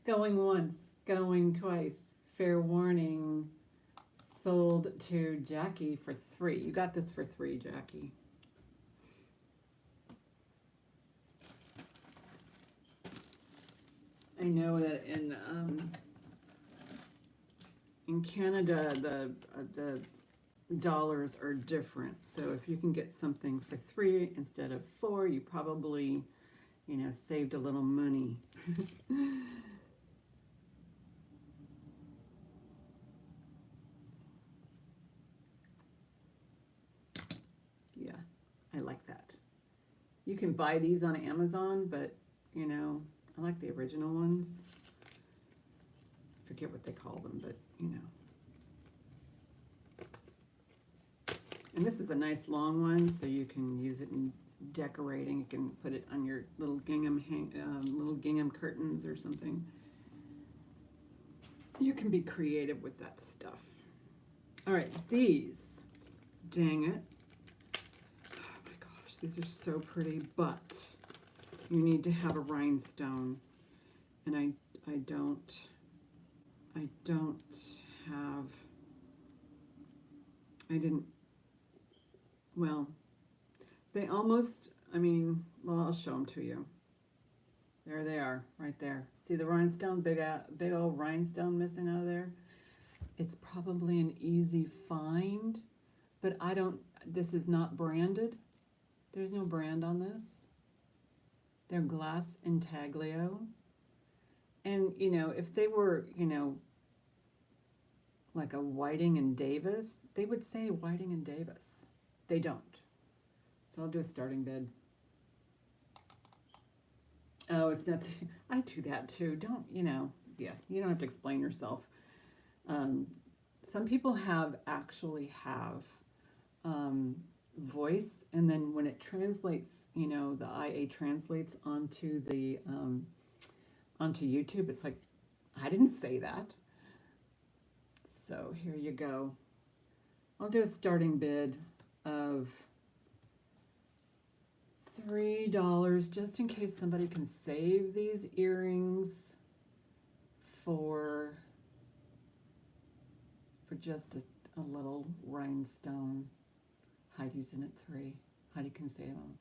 Going once, going twice. Fair warning. Sold to Jackie for 3. You got this for 3, Jackie. I know that in Canada the dollars are different. So if you can get something for 3 instead of 4, you probably, you know, saved a little money. Yeah, I like that. You can buy these on Amazon, but, you know, I like the original ones. I forget what they call them, but, you know. And this is a nice long one, so you can use it in decorating. You can put it on your little gingham curtains or something. You can be creative with that stuff. All right, these, dang it. Oh my gosh, these are so pretty, but you need to have a rhinestone. And I don't have, well, they almost, well, I'll show them to you. There they are, right there. See the rhinestone, big old rhinestone missing out of there? It's probably an easy find, but this is not branded. There's no brand on this. They're glass intaglio. And, if they were, like a Whiting and Davis, they would say Whiting and Davis. They don't. So I'll do a starting bid. Oh, it's not. I do that too. Don't, yeah, you don't have to explain yourself. Some people actually have voice, and then when it translates, the IA translates onto onto YouTube, it's like, I didn't say that. So here you go. I'll do a starting bid of $3, just in case somebody can save these earrings for just a little rhinestone. Heidi's in at 3. Heidi can save them.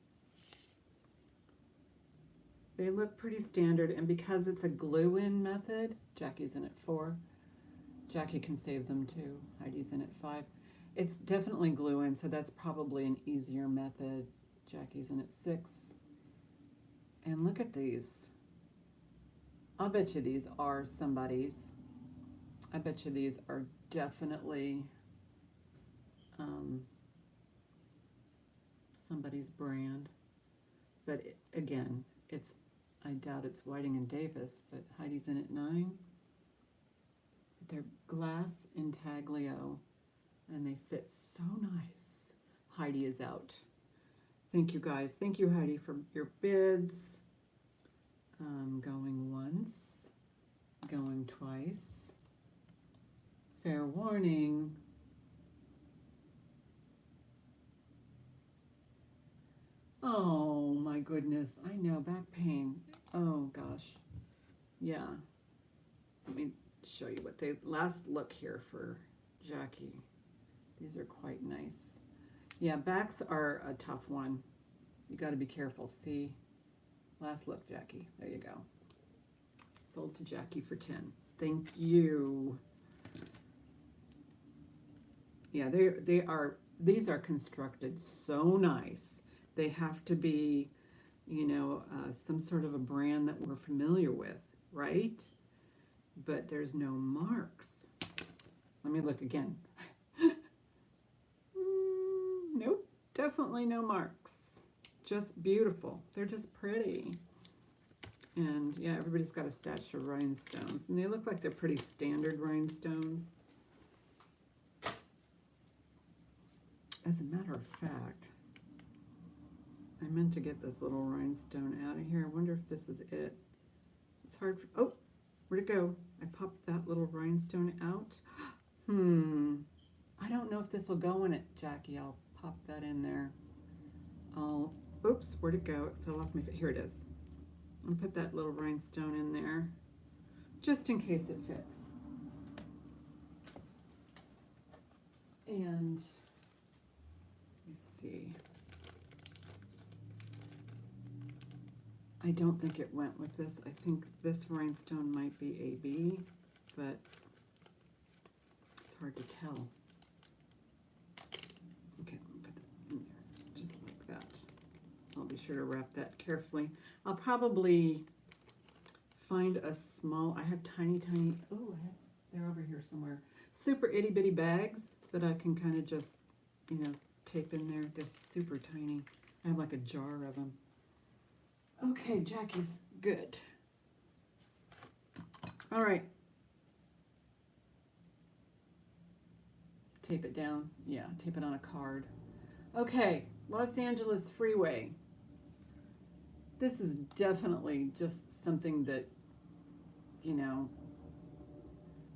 They look pretty standard, and because it's a glue-in method, Jackie's in at 4. Jackie can save them too. Heidi's in at 5. It's definitely glue-in, so that's probably an easier method. Jackie's in at 6. And look at these. I'll bet you these are somebody's. I bet you these are definitely somebody's brand. But again, I doubt it's Whiting and Davis, but Heidi's in at 9. They're glass intaglio, and they fit so nice. Heidi is out. Thank you, guys. Thank you, Heidi, for your bids. Going once, going twice. Fair warning. Oh my goodness, I know, back pain. Oh gosh. Yeah. Let me show you what they, last look here for Jackie. These are quite nice. Yeah, backs are a tough one. You got to be careful. See? Last look, Jackie. There you go. Sold to Jackie for 10. Thank you. Yeah, these are constructed so nice. They have to be, some sort of a brand that we're familiar with, right? But there's no marks. Let me look again. Nope, definitely no marks. Just beautiful. They're just pretty. And yeah, everybody's got a stash of rhinestones. And they look like they're pretty standard rhinestones. As a matter of fact, I meant to get this little rhinestone out of here. I wonder if this is it. It's hard for, oh, where'd it go? I popped that little rhinestone out. I don't know if this will go in it, Jackie. I'll pop that in there. Oops, where'd it go? It fell off my, here it is. I'll put that little rhinestone in there, just in case it fits. And let's see. I don't think it went with this. I think this rhinestone might be AB, but it's hard to tell. Okay, put that in there, just like that. I'll be sure to wrap that carefully. I'll probably find a small, I have tiny, oh, they're over here somewhere. Super itty bitty bags that I can kind of just, tape in there. They're super tiny. I have like a jar of them. Okay, Jackie's good. All right. Tape it down. Yeah, tape it on a card. Okay, Los Angeles Freeway. This is definitely just something that,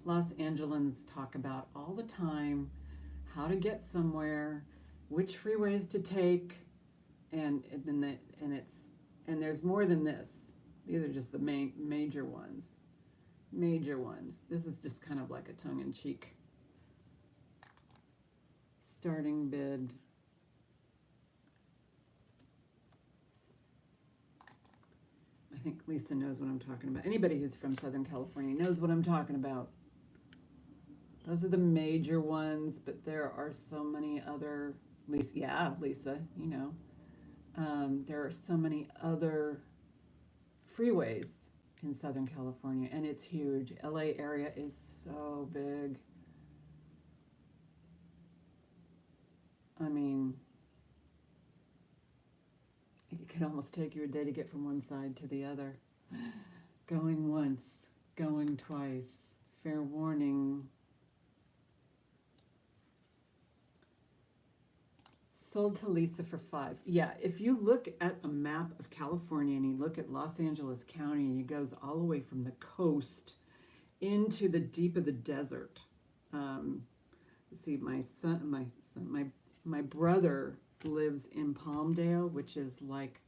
Los Angelans talk about all the time, how to get somewhere, which freeways to take, and there's more than this. These are just the major ones. Major ones. This is just kind of like a tongue-in-cheek starting bid. I think Lisa knows what I'm talking about. Anybody who's from Southern California knows what I'm talking about. Those are the major ones, but there are so many other, Lisa, there are so many other freeways in Southern California, and it's huge. LA area is so big. I mean, it could almost take you a day to get from one side to the other. Going once, going twice. Fair warning. Sold to Lisa for $5. Yeah, if you look at a map of California and you look at Los Angeles County and it goes all the way from the coast into the deep of the desert. See, my brother lives in Palmdale, which is like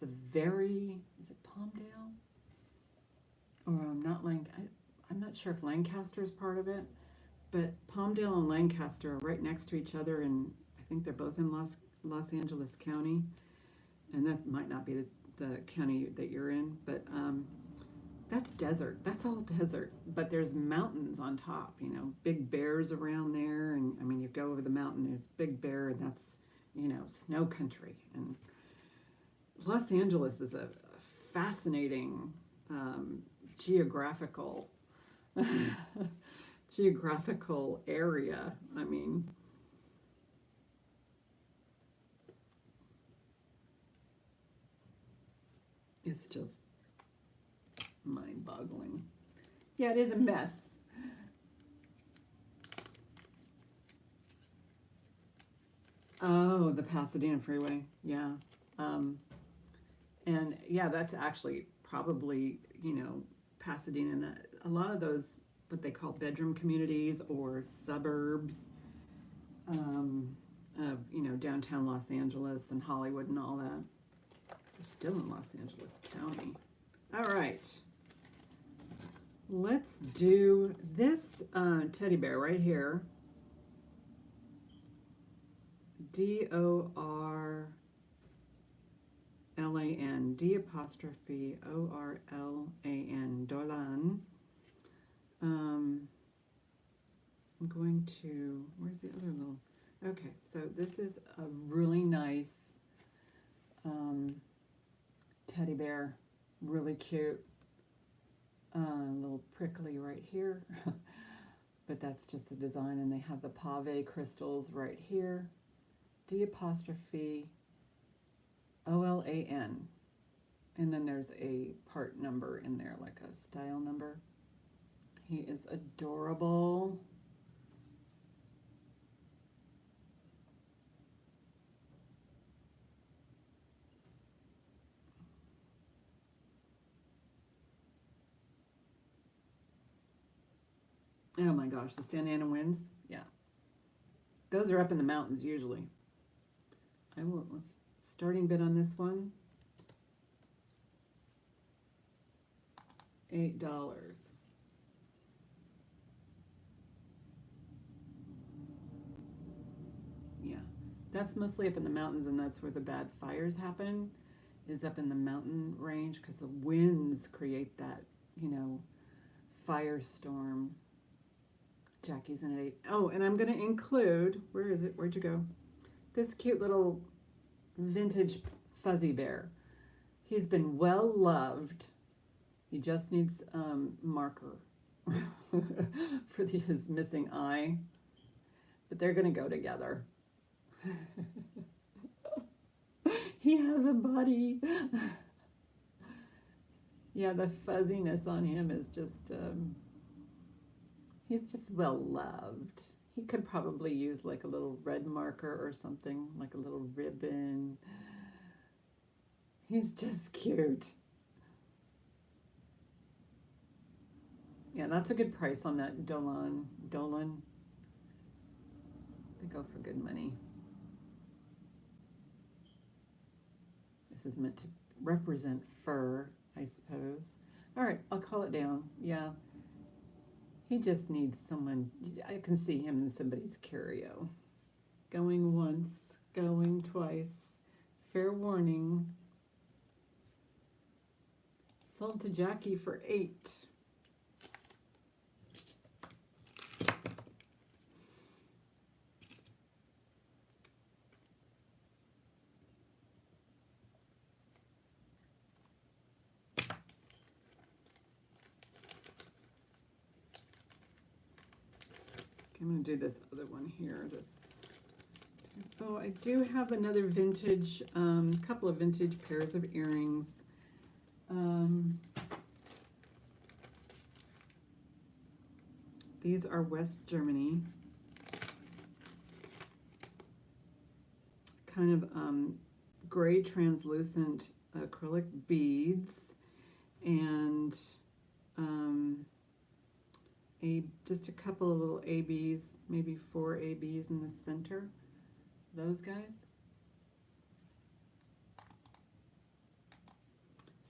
the very, is it Palmdale? Or I'm not sure if Lancaster is part of it, but Palmdale and Lancaster are right next to each other, and I think they're both in Los Angeles County, and that might not be the county that you're in, but that's desert. That's all desert, but there's mountains on top, you know, big bears around there, and I mean, you go over the mountain, there's Big Bear, and that's, you know, snow country. And Los Angeles is a fascinating geographical area. I mean, it's just mind-boggling. Yeah, it is a mess. Oh, the Pasadena freeway. Yeah. And yeah, that's actually probably, you know, Pasadena, and a lot of those, what they call bedroom communities or suburbs of, you know, downtown Los Angeles and Hollywood and all that. We're still in Los Angeles County. All right. Let's do this teddy bear right here. D-O-R-L-A-N, D''O-R-L-A-N, Dolan. I'm going to, where's the other little, okay, so this is a really nice teddy bear, really cute, a little prickly right here, but that's just the design, and they have the pave crystals right here. D''O-L-A-N, and then there's a part number in there, like a style number. He is adorable. Oh my gosh, the Santa Ana winds, yeah. Those are up in the mountains usually. Starting bid on this one, $8. Yeah, that's mostly up in the mountains, and that's where the bad fires happen, is up in the mountain range, because the winds create that, you know, firestorm. Jackie's in at 8. Oh, and I'm going to include, where is it? Where'd you go? This cute little vintage fuzzy bear. He's been well loved. He just needs marker for his missing eye. But they're going to go together. He has a buddy. Yeah, the fuzziness on him is just, he's just well loved. He could probably use like a little red marker or something, like a little ribbon. He's just cute. Yeah, that's a good price on that Dolan. They go for good money. This is meant to represent fur, I suppose. All right, I'll call it down. Yeah. He just needs someone. I can see him in somebody's curio. Going once, going twice. Fair warning. Sold to Jackie for $8. I'm going to do this other one here. Oh, I do have another vintage, couple of vintage pairs of earrings. These are West Germany. Kind of gray translucent acrylic beads, and just a couple of little ABs, maybe 4 ABs in the center. Those guys.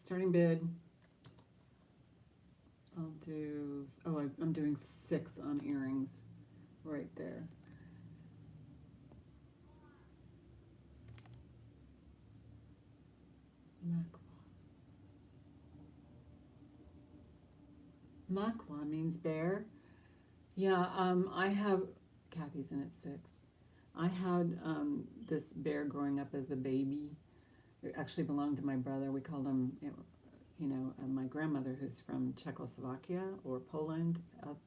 Starting bid. I'll do, oh, I'm doing 6 on earrings right there. Makwa means bear. Yeah, I have, Kathy's in at 6. I had this bear growing up as a baby. It actually belonged to my brother. We called him, you know, my grandmother, who's from Czechoslovakia or Poland, out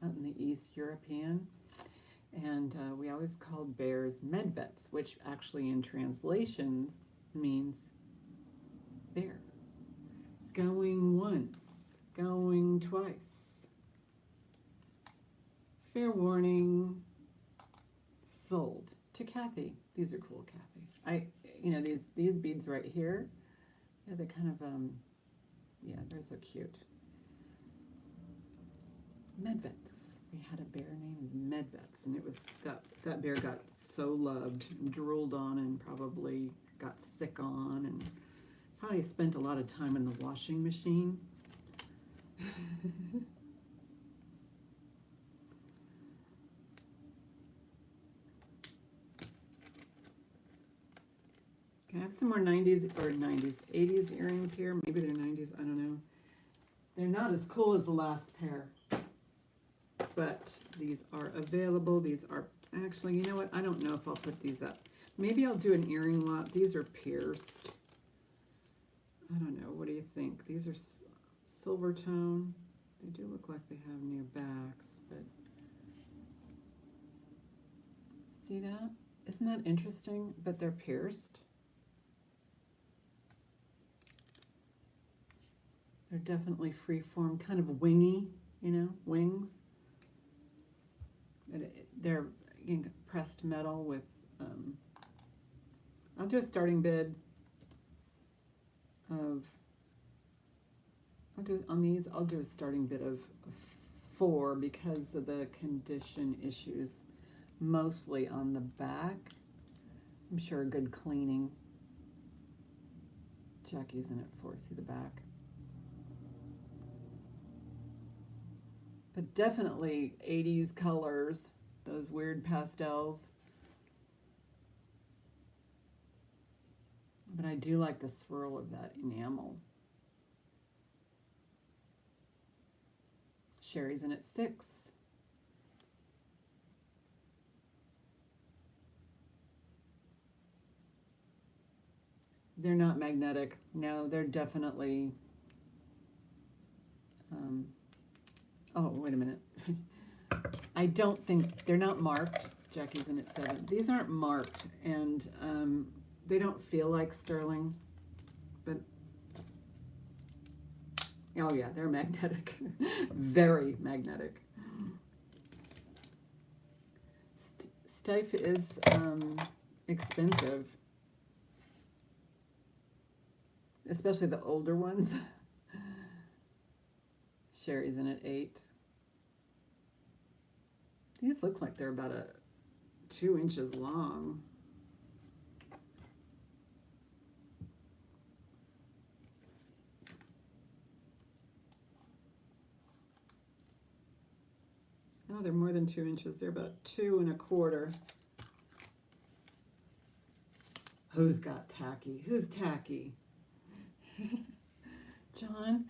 in the East European. And we always called bears medvets, which actually in translations means bear. Going once, going twice. Fair warning, sold to Kathy. These are cool, Kathy. You know, these beads right here, yeah, they're kind of, yeah, they're so cute. Medvets. We had a bear named Medvets, and it was, that bear got so loved, drooled on, and probably got sick on, and probably spent a lot of time in the washing machine. I have some more 80s earrings here. Maybe they're 90s, I don't know. They're not as cool as the last pair, but these are available. These are, actually, you know what? I don't know if I'll put these up. Maybe I'll do an earring lot. These are pierced. I don't know. What do you think? These are silver tone. They do look like they have near backs, but see that? Isn't that interesting? But they're pierced. They're definitely free form, kind of wingy, you know, wings. They're, you know, pressed metal with, I'll do a starting bid of, on these, I'll do a starting bid of 4 because of the condition issues, mostly on the back. I'm sure a good cleaning. Jackie's in at 4, see the back. But definitely 80s colors, those weird pastels. But I do like the swirl of that enamel. Sherry's in at 6. They're not magnetic. No, they're definitely... oh, wait a minute. I don't think, they're not marked. Jackie's in at 7. These aren't marked, and they don't feel like sterling, but, oh yeah, they're magnetic. Very magnetic. Stife is expensive, especially the older ones. Sherry's in at 8. These look like they're about 2 inches long. Oh, they're more than 2 inches. They're about 2 1/4. Who's got tacky? Who's tacky? John?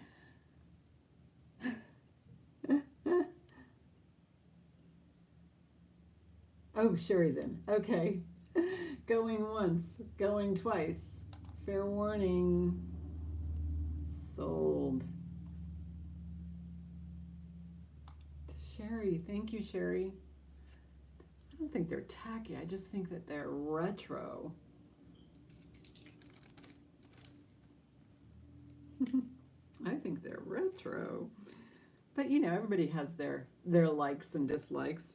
Oh, Sherry's in. Okay. Going once, going twice. Fair warning. Sold. To Sherry. Thank you, Sherry. don't think they're tacky. I just think that they're retro. I think they're retro. But you know, everybody has their likes and dislikes.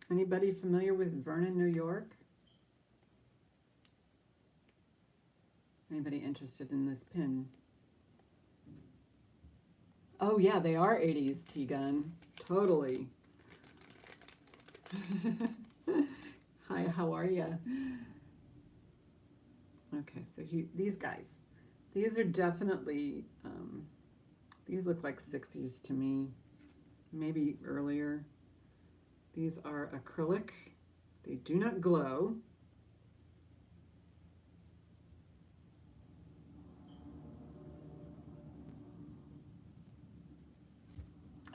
Anybody familiar with Vernon, New York? Anybody interested in this pin? Oh yeah, they are 80s T-Gun. Totally. Hi, how are ya? Okay, so these guys. These are definitely, these look like 60s to me. Maybe earlier. These are acrylic. They do not glow.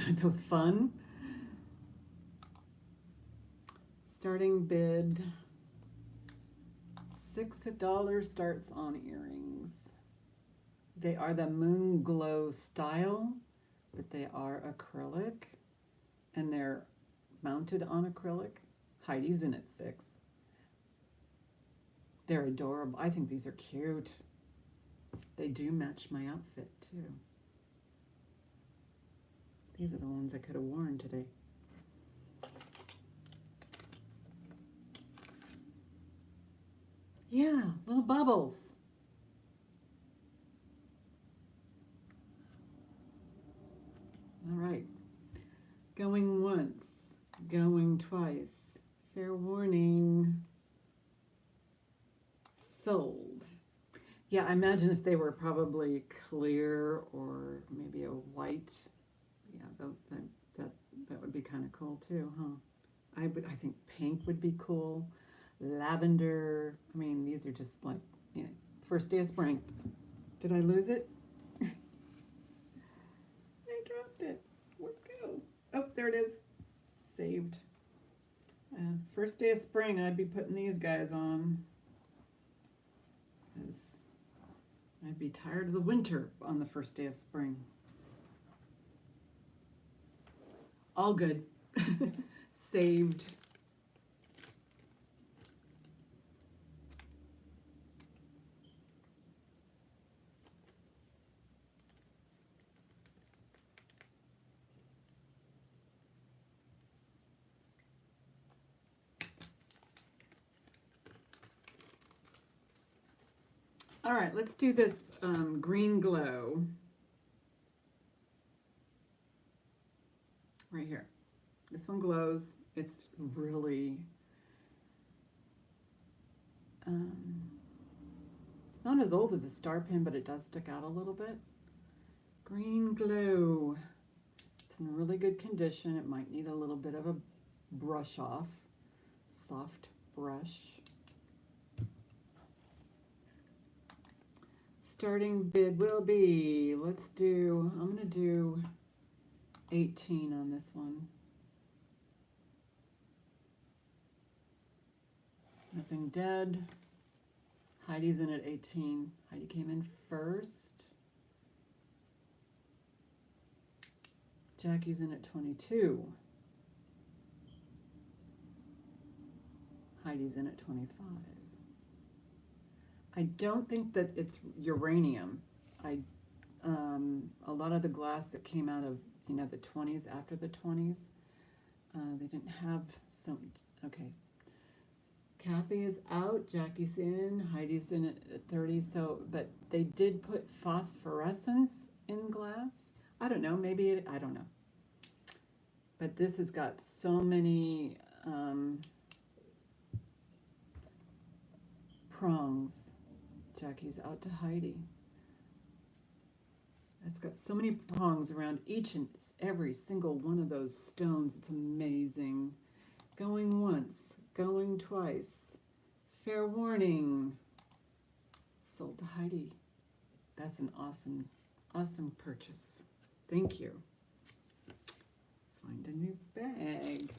Aren't those fun? Starting bid, $6 starts on earrings. They are the Moon Glow style, but they are acrylic, and they're mounted on acrylic. Heidi's in at $6. They're adorable. I think these are cute. They do match my outfit too. These are the ones I could have worn today. Yeah, little bubbles. All right. Going once, going twice. Fair warning. Sold. Yeah, I imagine if they were probably clear or maybe a white, yeah, that would be kind of cool too, huh? I think pink would be cool. Lavender. I mean, these are just like, you know, first day of spring. Did I lose it? I dropped it. Where'd it go? Oh, there it is. Saved. First day of spring, I'd be putting these guys on. Because I'd be tired of the winter on the first day of spring. All good. Saved. All right, let's do this green glow right here. This one glows. It's really, it's not as old as a star pin, but it does stick out a little bit. Green glow. It's in really good condition. It might need a little bit of a brush off. Soft brush. Starting bid will be, I'm going to do 18 on this one. Nothing dead. Heidi's in at 18. Heidi came in first. Jackie's in at 22. Heidi's in at 25. I don't think that it's uranium. A lot of the glass that came out of, you know, the 20s, after the 20s, they didn't have some, okay. Kathy is out, Jackie's in, Heidi's in at 30, so, but they did put phosphorescence in glass. I don't know, maybe, I don't know. But this has got so many prongs. Jackie's out to Heidi. It's got so many prongs around each and every single one of those stones. It's amazing. Going once, going twice. Fair warning. Sold to Heidi. That's an awesome, awesome purchase. Thank you. Find a new bag.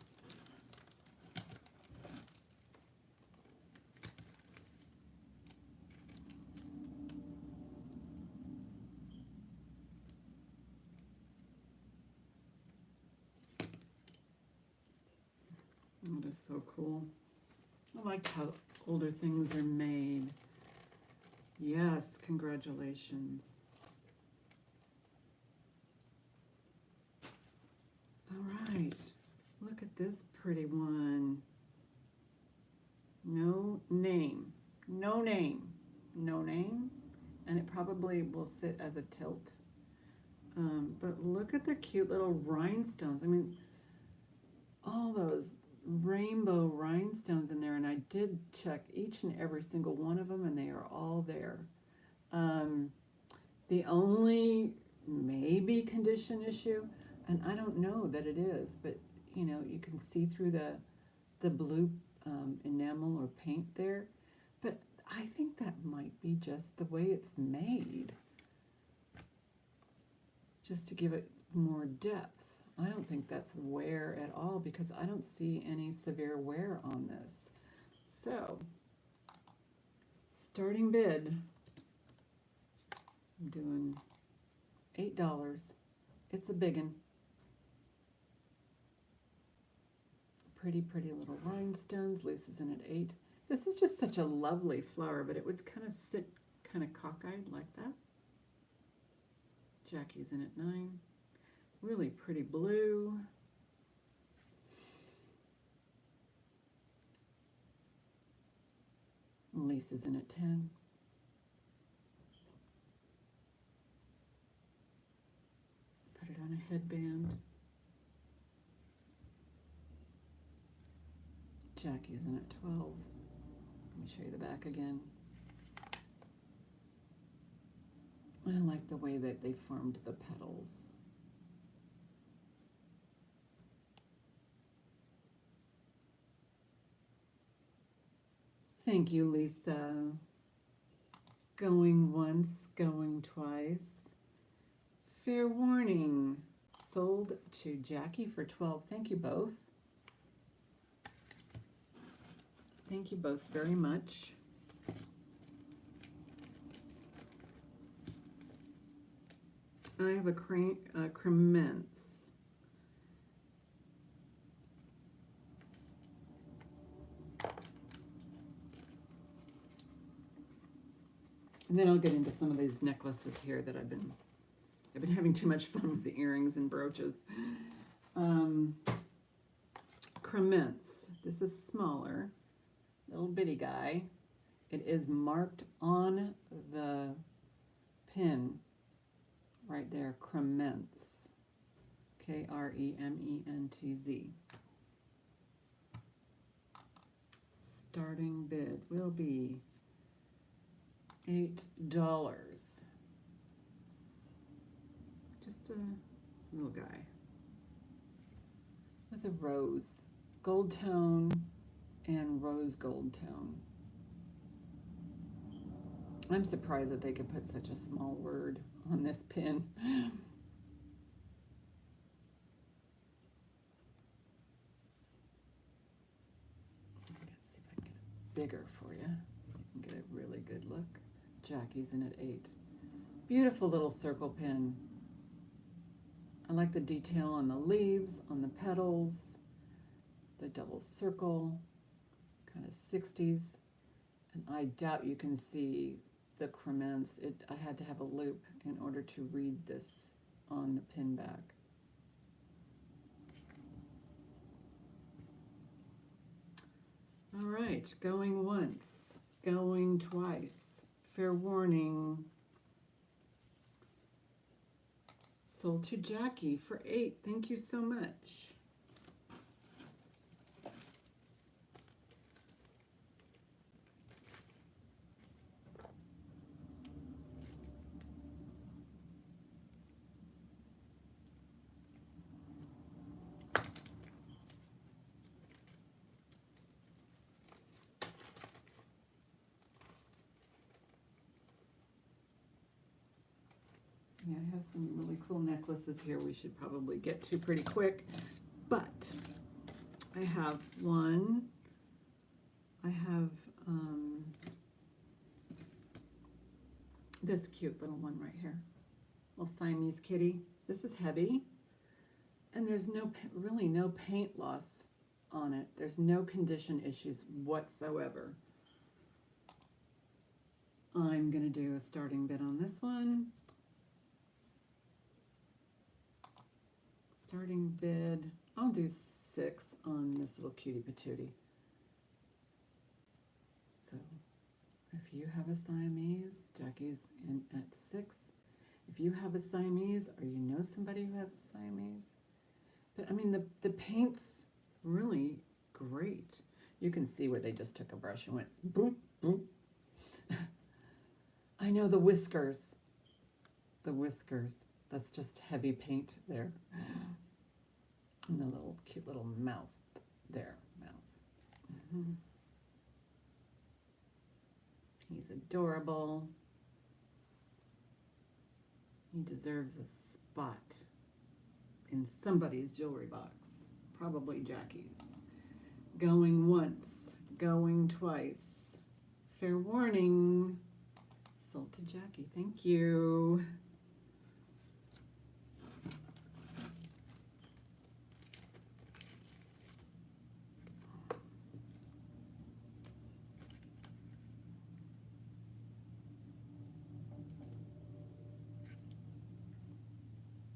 That is so cool. I like how older things are made. Yes, congratulations. All right, look at this pretty one. No name, no name, no name, and it probably will sit as a tilt. But look at the cute little rhinestones. I mean, all those rainbow rhinestones in there, and I did check each and every single one of them, and they are all there. The only maybe condition issue, and I don't know that it is, but you know, you can see through the blue enamel or paint there, but I think that might be just the way it's made, just to give it more depth. I don't think that's wear at all, because I don't see any severe wear on this. So, starting bid, I'm doing $8. It's a biggin. Pretty, pretty little rhinestones. Lisa's in at 8. This is just such a lovely flower, but it would kind of sit kind of cockeyed like that. Jackie's in at 9. Really pretty blue. Lisa's in at 10. Put it on a headband. Jackie's in at 12. Let me show you the back again. I like the way that they formed the petals. Thank you, Lisa. Going once, going twice. Fair warning. Sold to Jackie for 12. Thank you both. Thank you both very much. I have a cremence. And then I'll get into some of these necklaces here that I've been having too much fun with the earrings and brooches. Cremence. This is smaller, little bitty guy. It is marked on the pin right there, cremence. K-R-E-M-E-N-T-Z. Starting bid will be $8. Just a little guy with a rose, gold tone, and rose gold tone. I'm surprised that they could put such a small word on this pin. Let's see if I can get it bigger for you, so you can get a really good look. Jackie's in at 8. Beautiful little circle pin. I like the detail on the leaves, on the petals, the double circle, kind of 60s. And I doubt you can see the cremence. I had to have a loop in order to read this on the pin back. All right, going once, going twice. Fair warning. Sold to Jackie for 8. Thank you so much. Yeah, I have some really cool necklaces here we should probably get to pretty quick, but I have one. I have this cute little one right here, little Siamese kitty. This is heavy, and there's really no paint loss on it. There's no condition issues whatsoever. I'm gonna do a starting bid on this one. Starting bid, I'll do 6 on this little cutie patootie. So if you have a Siamese, Jackie's in at 6. If you have a Siamese or you know somebody who has a Siamese, but I mean the paint's really great. You can see where they just took a brush and went boop, boop. I know the whiskers. The whiskers. That's just heavy paint there. And the little cute little mouth there. Mouth. He's adorable. He deserves a spot in somebody's jewelry box. Probably Jackie's. Going once, going twice. Fair warning. Sold to Jackie. Thank you.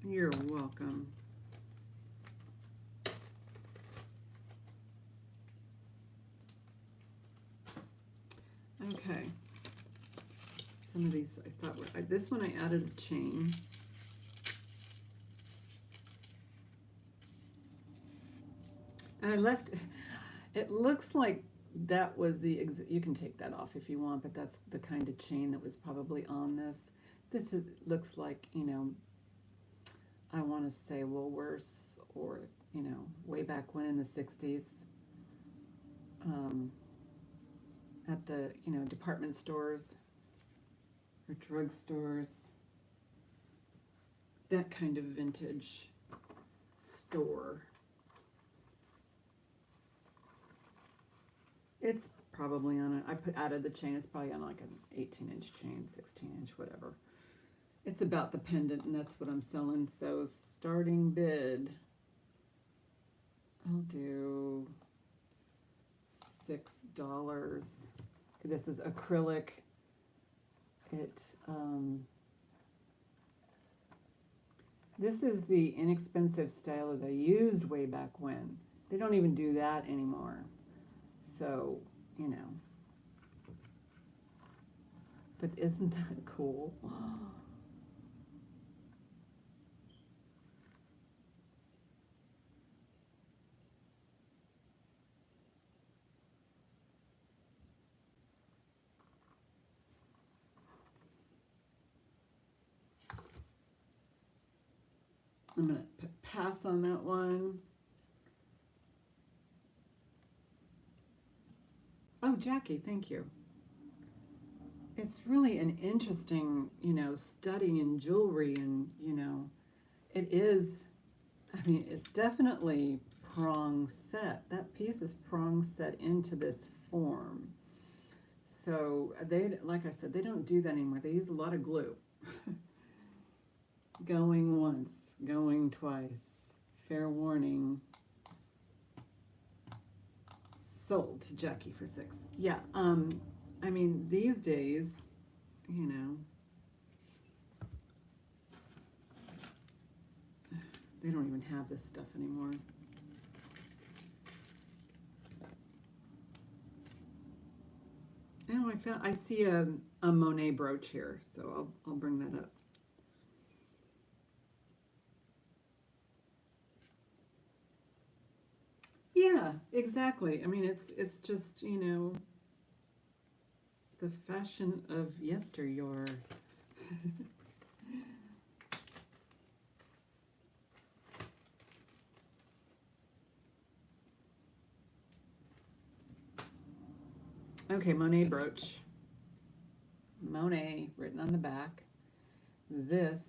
You're welcome. Okay. Some of these I thought were, this one I added a chain. And I left, it looks like that was the, you can take that off if you want, but that's the kind of chain that was probably on this. This is, looks like, you know, I want to say Woolworths or, you know, way back when in the 60s. At the, you know, department stores or drugstores. That kind of vintage store. It's probably on a, added the chain, it's probably on like an 18-inch chain, 16-inch, whatever. It's about the pendant, and that's what I'm selling. So starting bid, I'll do $6. This is acrylic. This is the inexpensive style that they used way back when. They don't even do that anymore. So, you know. But isn't that cool? I'm going to pass on that one. Oh, Jackie, thank you. It's really an interesting, you know, study in jewelry, and, you know, it is, I mean, it's definitely prong set. That piece is prong set into this form. So they, like I said, they don't do that anymore. They use a lot of glue. Going once, going twice. Fair warning. Sold to Jackie for 6. Yeah, I mean, these days, you know, they don't even have this stuff anymore. Oh, I see a Monet brooch here, so I'll bring that up. Yeah, exactly. I mean, it's just, you know, the fashion of yesteryear. Okay, Monet brooch. Monet written on the back. This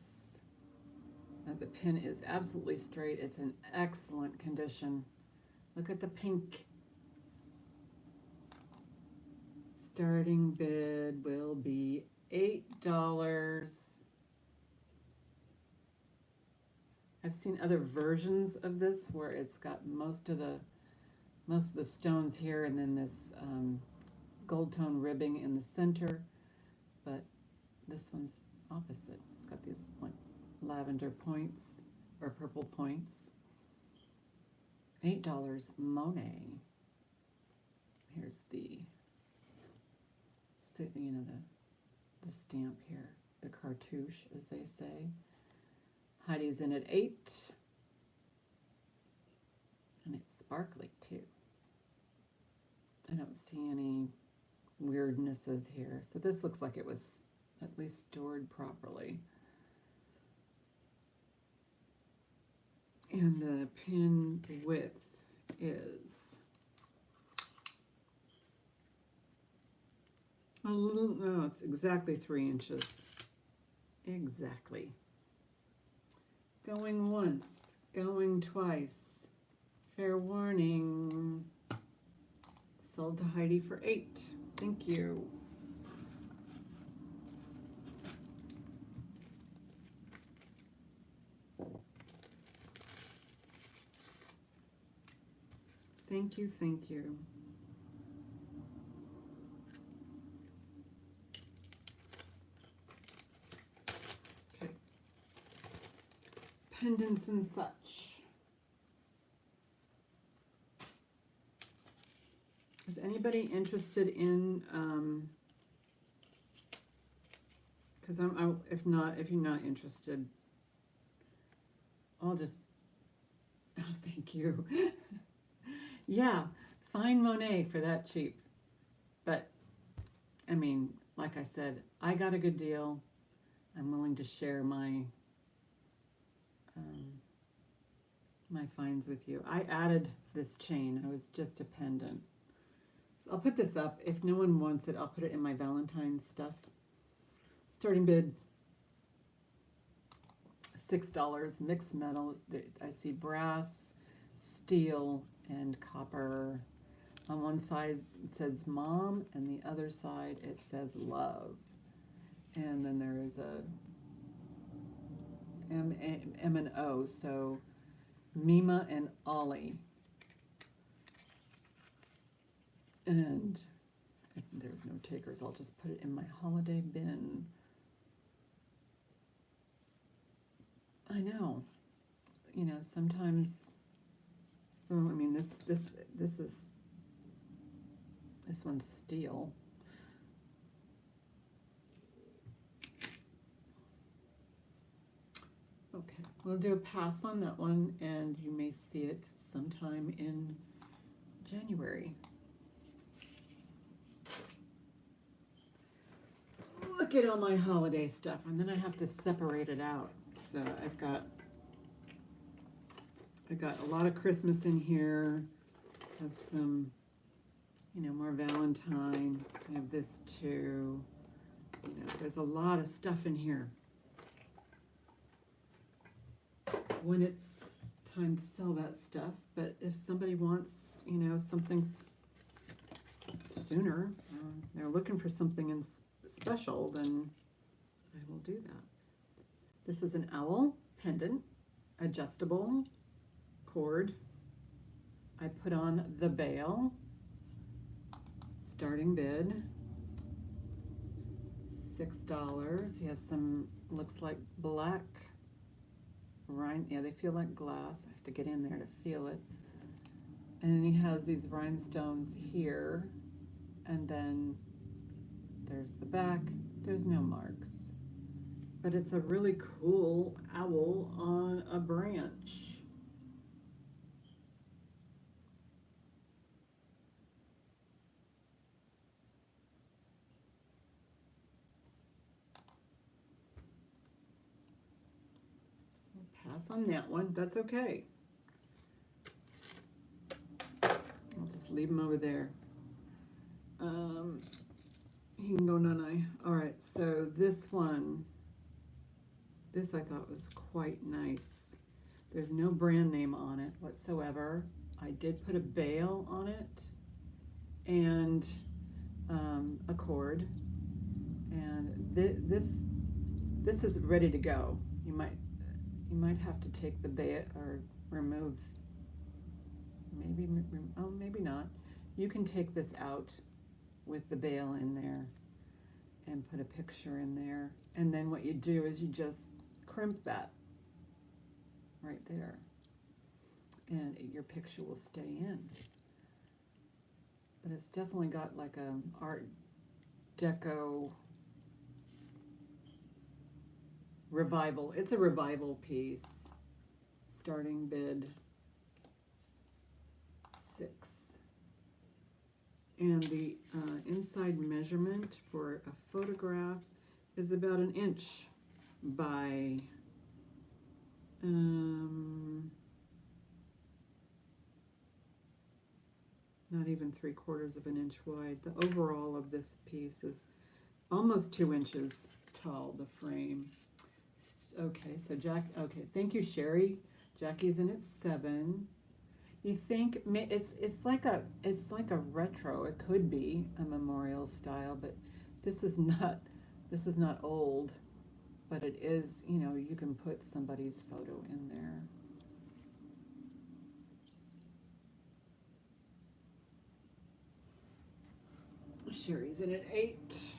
The pin is absolutely straight. It's in excellent condition. Look at the pink. Starting bid will be $8. I've seen other versions of this where it's got most of the stones here and then this gold tone ribbing in the center, but this one's opposite. It's got these like lavender points or purple points. $8 Monet. Here's the, you know, the stamp here, the cartouche, as they say. Heidi's in at $8, and it's sparkly too. I don't see any weirdnesses here, so this looks like it was at least stored properly. And the pin width is a little, no, it's exactly 3 inches. Exactly. Going once, going twice. Fair warning. Sold to Heidi for $8. Thank you. Thank you, thank you. Okay. Pendants and such. Is anybody interested in, because if you're not interested, I'll just, oh, thank you. Yeah, find Monet for that cheap. But, I mean, like I said, I got a good deal. I'm willing to share my my finds with you. I added this chain. I was just a pendant. So I'll put this up. If no one wants it, I'll put it in my Valentine's stuff. Starting bid, $6. Mixed metals. I see brass, steel, and copper. On one side it says mom, and the other side it says love. And then there is a M and O, so Mima and Ollie. And if there's no takers, I'll just put it in my holiday bin. I know, you know, sometimes, well, I mean, this one's steel. Okay, we'll do a pass on that one, and you may see it sometime in January. Look at all my holiday stuff, and then I have to separate it out. So I've got a lot of Christmas in here. Have some, you know, more Valentine. I have this too. You know, there's a lot of stuff in here. When it's time to sell that stuff, but if somebody wants, you know, something sooner, they're looking for something special, then I will do that. This is an owl pendant, adjustable cord. I put on the bail. Starting bid, $6. He has some, looks like black yeah, they feel like glass. I have to get in there to feel it. And then he has these rhinestones here, and then there's the back. There's no marks, but it's a really cool owl on a branch. Pass on that one. That's okay. I'll just leave them over there. He can go none. All right, so this one This I thought was quite nice. There's no brand name on it whatsoever. I did put a bail on it and a cord, and this is ready to go. You might have to take the bail or remove. Maybe not. You can take this out with the bail in there and put a picture in there, and then what you do is you just crimp that right there, and your picture will stay in. But it's definitely got like a Art Deco revival. It's a revival piece. Starting bid $6. And the inside measurement for a photograph is about 1 inch by not even 3/4 of an inch wide. The overall of this piece is almost 2 inches tall, the frame. Okay, so okay, thank you, Sherry. Jackie's in at 7. You think it's like a retro. It could be a memorial style, but this is not old, but it is, you know, you can put somebody's photo in there. Sherry's in at 8.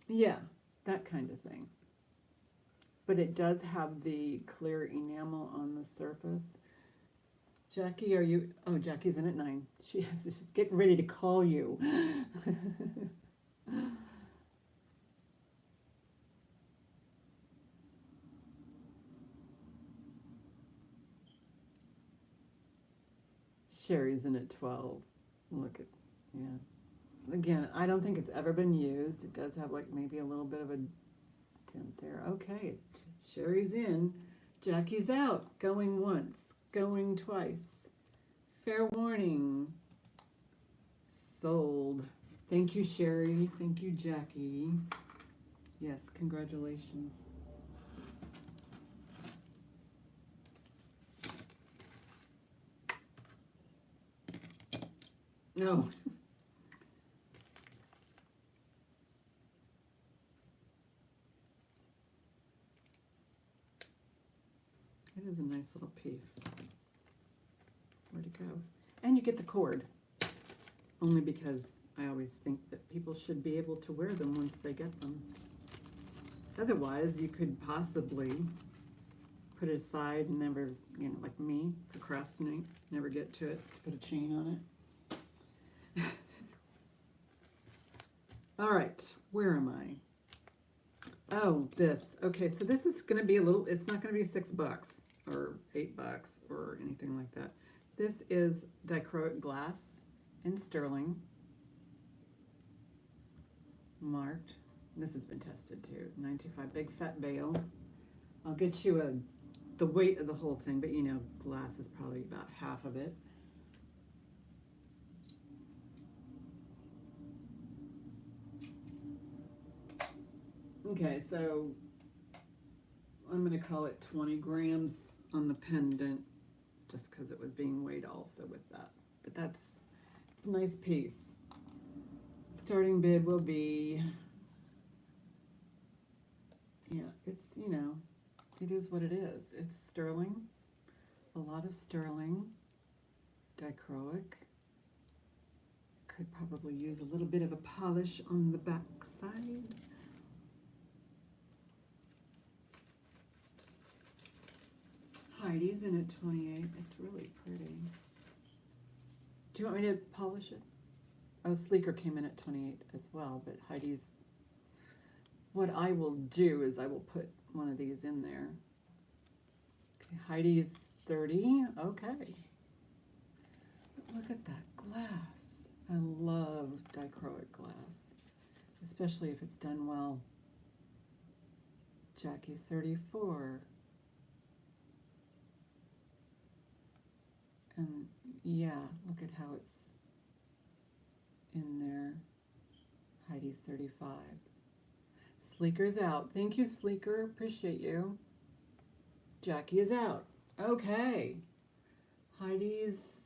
Yeah, that kind of thing. But it does have the clear enamel on the surface. Jackie, are you? Oh, Jackie's in at 9. She's just getting ready to call you. Sherry's in at 12. Look at, yeah. Again, I don't think it's ever been used. It does have like maybe a little bit of a dent there. Okay, Sherry's in. Jackie's out. Going once, going twice. Fair warning. Sold. Thank you, Sherry. Thank you, Jackie. Yes, congratulations. No. It is a nice little piece. Where'd it go? And you get the cord. Only because I always think that people should be able to wear them once they get them. Otherwise, you could possibly put it aside and never, you know, like me, procrastinate, never get to it, put a chain on it. All right, where am I? Oh, this. Okay, so this is going to be a little, it's not going to be $6 or $8 or anything like that. This is dichroic glass in sterling, marked. This has been tested too. 95 big fat bale. I'll get you the weight of the whole thing, but you know, glass is probably about half of it. Okay, so I'm going to call it 20 grams on the pendant, just because it was being weighed also with that. But it's a nice piece. Starting bid will be, yeah, it's, you know, it is what it is. It's sterling, a lot of sterling, dichroic. Could probably use a little bit of a polish on the back side. Heidi's in at 28. It's really pretty. Do you want me to polish it? Oh, Sleeker came in at 28 as well, but Heidi's, what I will do is I will put one of these in there. Okay, Heidi's 30. Okay. Look at that glass. I love dichroic glass, especially if it's done well. Jackie's 34. And yeah, look at how it's in there. Heidi's 35. Sleeker's out. Thank you, Sleeker. Appreciate you. Jackie is out. Okay. Heidi's...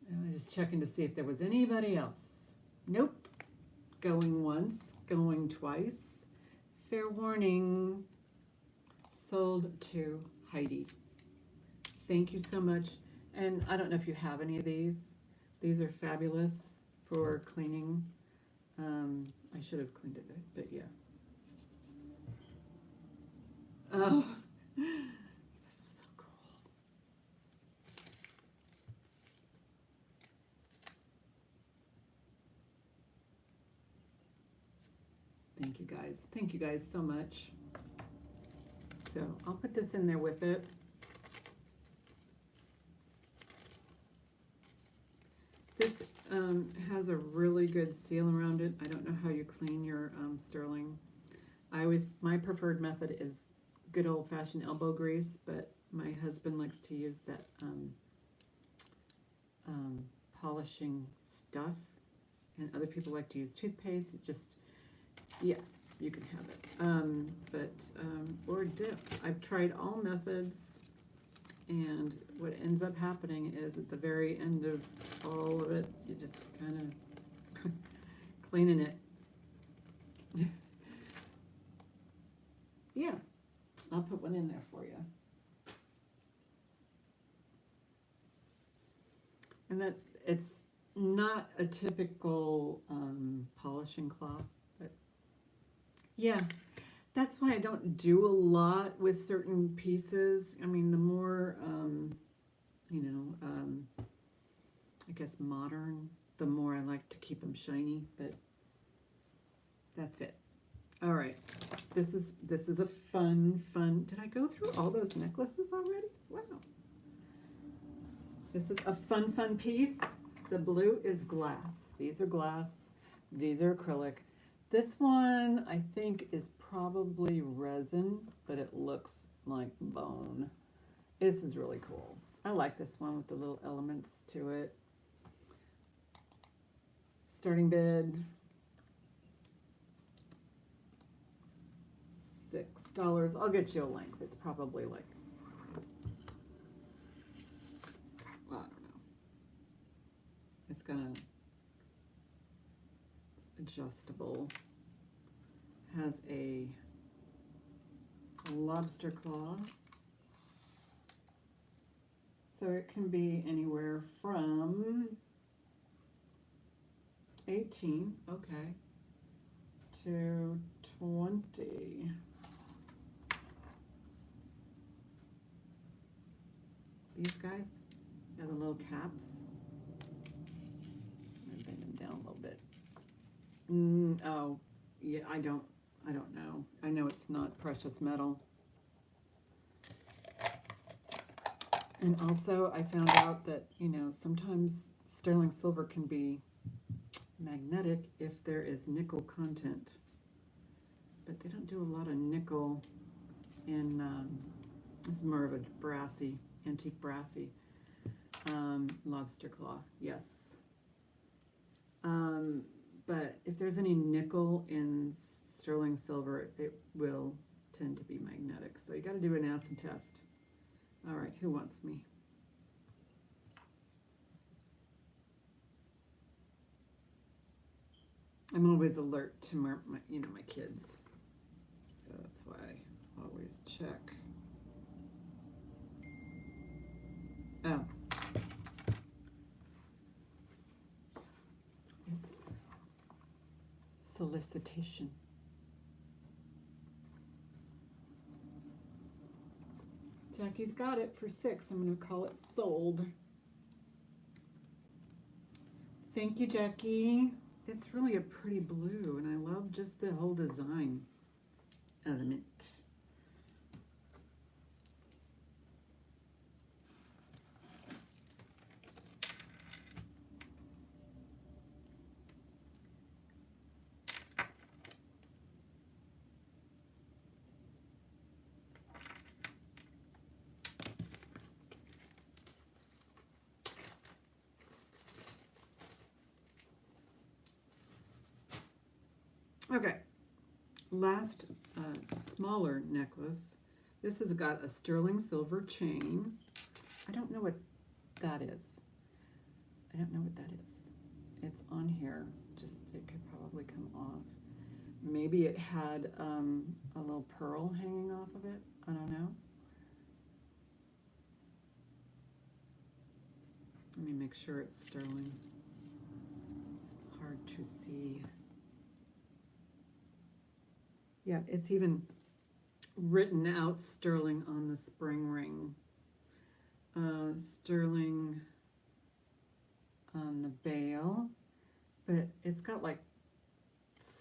I was just checking to see if there was anybody else. Nope. Going once. Going twice. Fair warning. Sold to Heidi. Thank you so much. And I don't know if you have any of these. These are fabulous for cleaning. I should have cleaned it, but yeah. Oh, this is so cool. Thank you guys. Thank you guys so much. So I'll put this in there with it. This has a really good seal around it. I don't know how you clean your sterling. My preferred method is good old-fashioned elbow grease, but my husband likes to use that polishing stuff, and other people like to use toothpaste. It just, yeah, you can have it. Or dip. I've tried all methods, and what ends up happening is at the very end of all of it, you just kind of cleaning it. Yeah, I'll put one in there for you. And that it's not a typical polishing cloth, but yeah, that's why I don't do a lot with certain pieces. I mean, the more, I guess modern, the more I like to keep them shiny, but that's it. All right, this is a fun, did I go through all those necklaces already? Wow. This is a fun piece. The blue is glass. These are glass. These are acrylic. This one, I think, is probably resin, but it looks like bone. This is really cool. I like this one with the little elements to it. Starting bid, $6. I'll get you a length. It's probably like, I don't know. It's adjustable. Has a lobster claw. So it can be anywhere from 18, okay, to 20. These guys have the little caps. I'm gonna bring them down a little bit. Oh, yeah, I don't know. I know it's not precious metal. And also I found out that, sometimes sterling silver can be magnetic if there is nickel content. But they don't do a lot of nickel in, this is more of a brassy, antique brassy, lobster claw, yes. But if there's any nickel in sterling silver, it will tend to be magnetic. So you got to do an acid test. All right, who wants me? I'm always alert to my kids. So that's why I always check. Oh. It's solicitation. Jackie's got it for $6. I'm going to call it sold. Thank you, Jackie. It's really a pretty blue, and I love just the whole design element. Okay, last smaller necklace. This has got a sterling silver chain. I don't know what that is. I don't know what that is. It's on here. Just, it could probably come off. Maybe it had a little pearl hanging off of it. I don't know. Let me make sure it's sterling. Hard to see. Yeah, it's even written out sterling on the spring ring. Sterling on the bail. But it's got like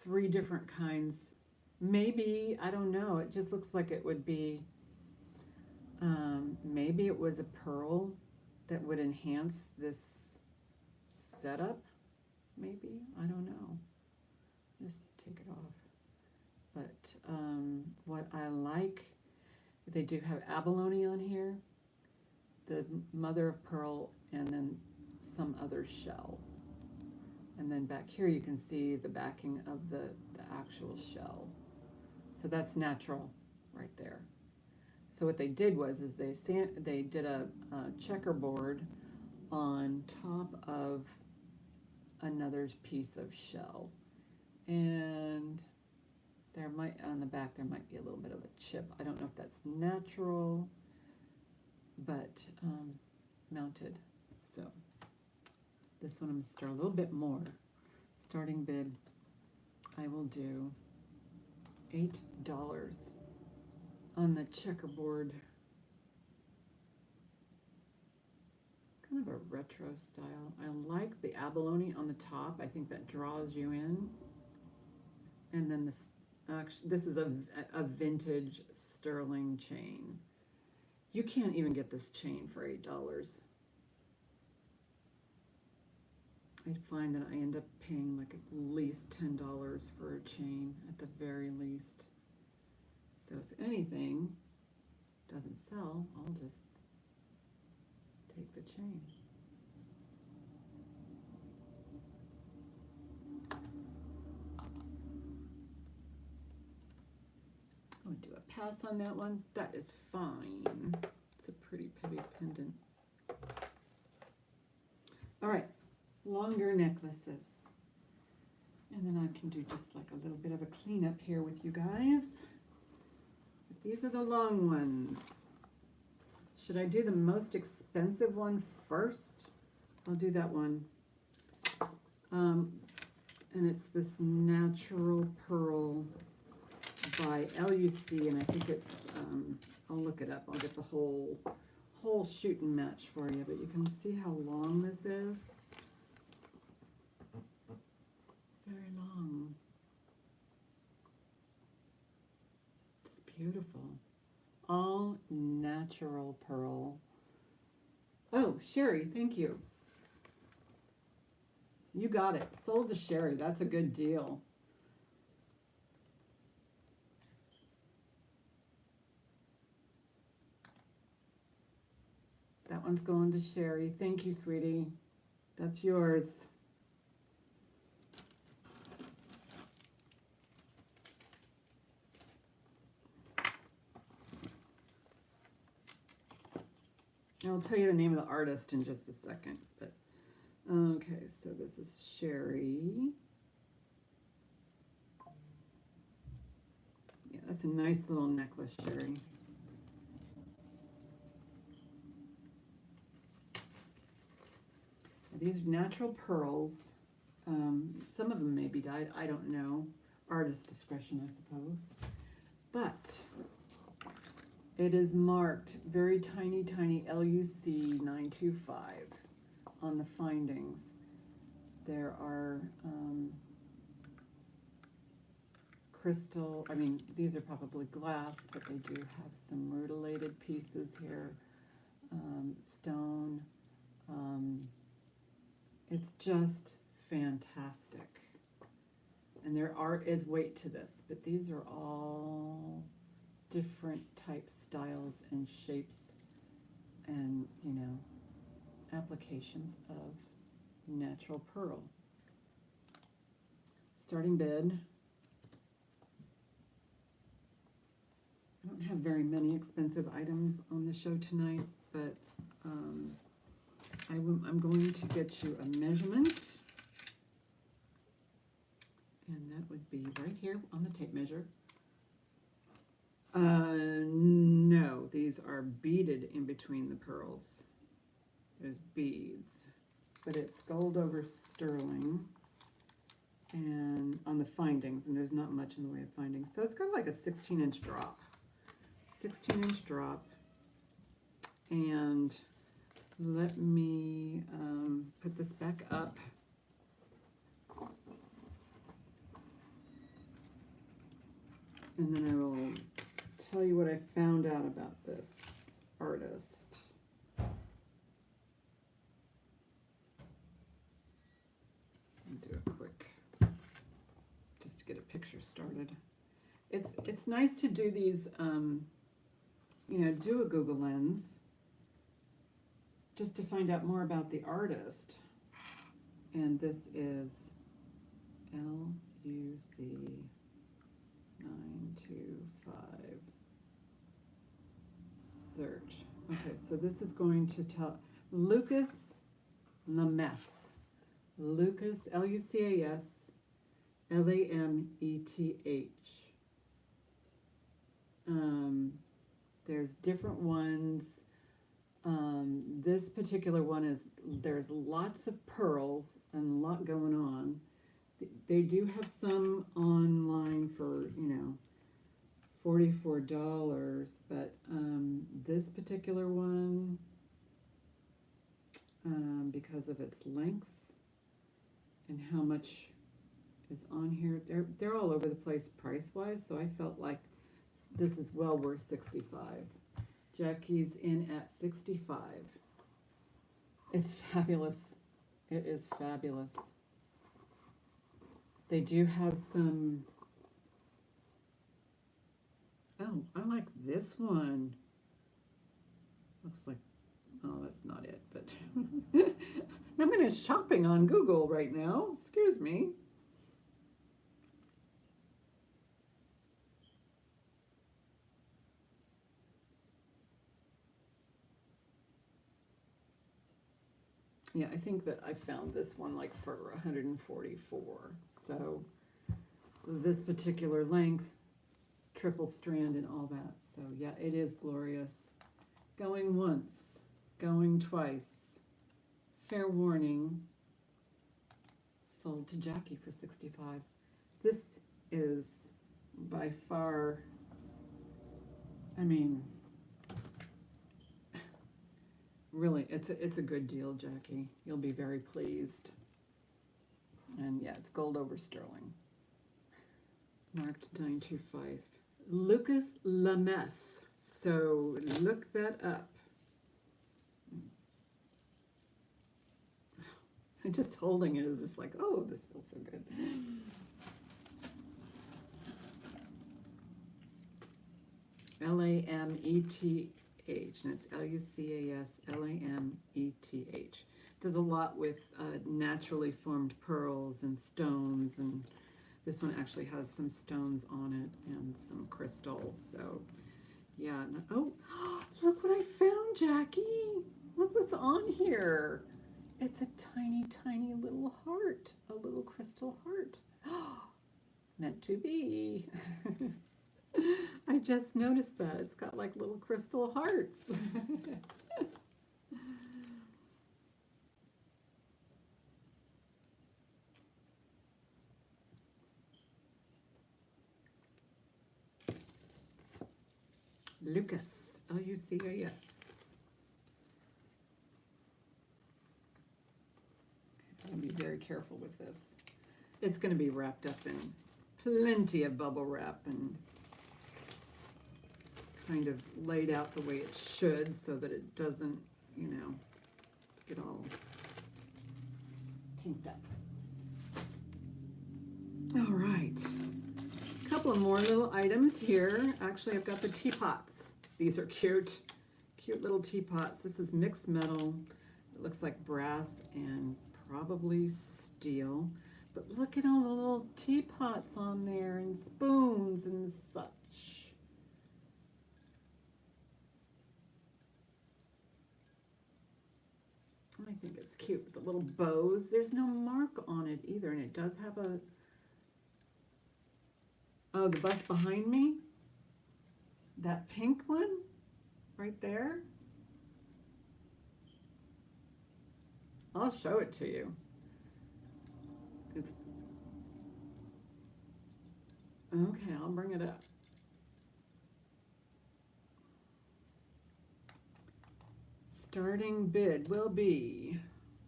3 different kinds. Maybe, I don't know. It just looks like it would be, maybe it was a pearl that would enhance this setup. Maybe, I don't know. Just take it off. But what I like, they do have abalone on here, the mother of pearl, and then some other shell. And then back here you can see the backing of the actual shell. So that's natural right there. So what they did was they did a checkerboard on top of another piece of shell. And there might, on the back, there might be a little bit of a chip. I don't know if that's natural, but mounted. So this one I'm gonna start a little bit more. Starting bid, I will do $8 on the checkerboard. It's kind of a retro style. I like the abalone on the top. I think that draws you in. And then this, actually, this is a vintage sterling chain. You can't even get this chain for $8. I find that I end up paying like at least $10 for a chain at the very least. So if anything doesn't sell, I'll just take the chain. I'll do a pass on that one. That is fine. It's a pretty pendant. All right. Longer necklaces. And then I can do just like a little bit of a cleanup here with you guys. But these are the long ones. Should I do the most expensive one first? I'll do that one. And it's this Natural Pearl by LUC, and I think it's, I'll look it up. I'll get the whole shoot and match for you, but you can see how long this is. Very long. It's beautiful. All natural pearl. Oh, Sherry, thank you. You got it. Sold to Sherry. That's a good deal. That one's going to Sherry. Thank you, sweetie. That's yours. I'll tell you the name of the artist in just a second, but okay, so this is Sherry. Yeah, that's a nice little necklace, Sherry. These are natural pearls. Some of them may be dyed, I don't know. Artist discretion, I suppose. But it is marked very tiny LUC 925 on the findings. There are crystal, I mean, these are probably glass, but they do have some rutilated pieces here. Stone. It's just fantastic. And there is weight to this, but these are all different type styles and shapes and, you know, applications of natural pearl. Starting bid, very many expensive items on the show tonight, but I'm going to get you a measurement, and that would be right here on the tape measure. No, these are beaded in between the pearls. There's beads, but it's gold over sterling, and on the findings, and there's not much in the way of findings. So it's kind of like a 16-inch drop. 16-inch drop. And let me put this back up. And then I will tell you what I found out about this artist. I'll do a quick, just to get a picture started. It's nice to do these, you know, do a Google Lens, just to find out more about the artist. And this is LUC 925 search. Okay, so this is going to tell Lucas Lameth. Lucas, Lucas Lameth. There's different ones. This particular one is, there's lots of pearls and a lot going on. They do have some online for, you know, $44, but this particular one, because of its length and how much is on here, they're all over the place price-wise, so I felt like this is well worth $65. Jackie's in at $65. It's fabulous. It is fabulous. They do have some. Oh, I like this one. Looks like, oh, that's not it, but I'm going to shopping on Google right now. Excuse me. Yeah, I think that I found this one like for 144. So this particular length, triple strand and all that. So yeah, it is glorious. Going once, going twice. Fair warning. Sold to Jackie for $65. This is by far, I mean, really, it's a good deal, Jackie. You'll be very pleased. And yeah, it's gold over sterling. Marked 925. Lucas Lameth. So look that up. Just holding it is just like, oh, this feels so good. Lameth. And it's Lucas Lameth. Does a lot with naturally formed pearls and stones, and this one actually has some stones on it and some crystals. So yeah. Oh, look what I found, Jackie. Look what's on here. It's a tiny, tiny little heart, a little crystal heart. Meant to be. I just noticed that. It's got like little crystal hearts. Lucas, Lucas. I'll be very careful with this. It's going to be wrapped up in plenty of bubble wrap and kind of laid out the way it should so that it doesn't, you know, get all kinked up. All right. A couple of more little items here. Actually, I've got the teapots. These are cute. Cute little teapots. This is mixed metal. It looks like brass and probably steel. But look at all the little teapots on there and spoons and such. think it's cute with the little bows. There's no mark on it either, and it does have a... Oh, the bus behind me? That pink one? Right there? I'll show it to you. It's... Okay, I'll bring it up. Starting bid will be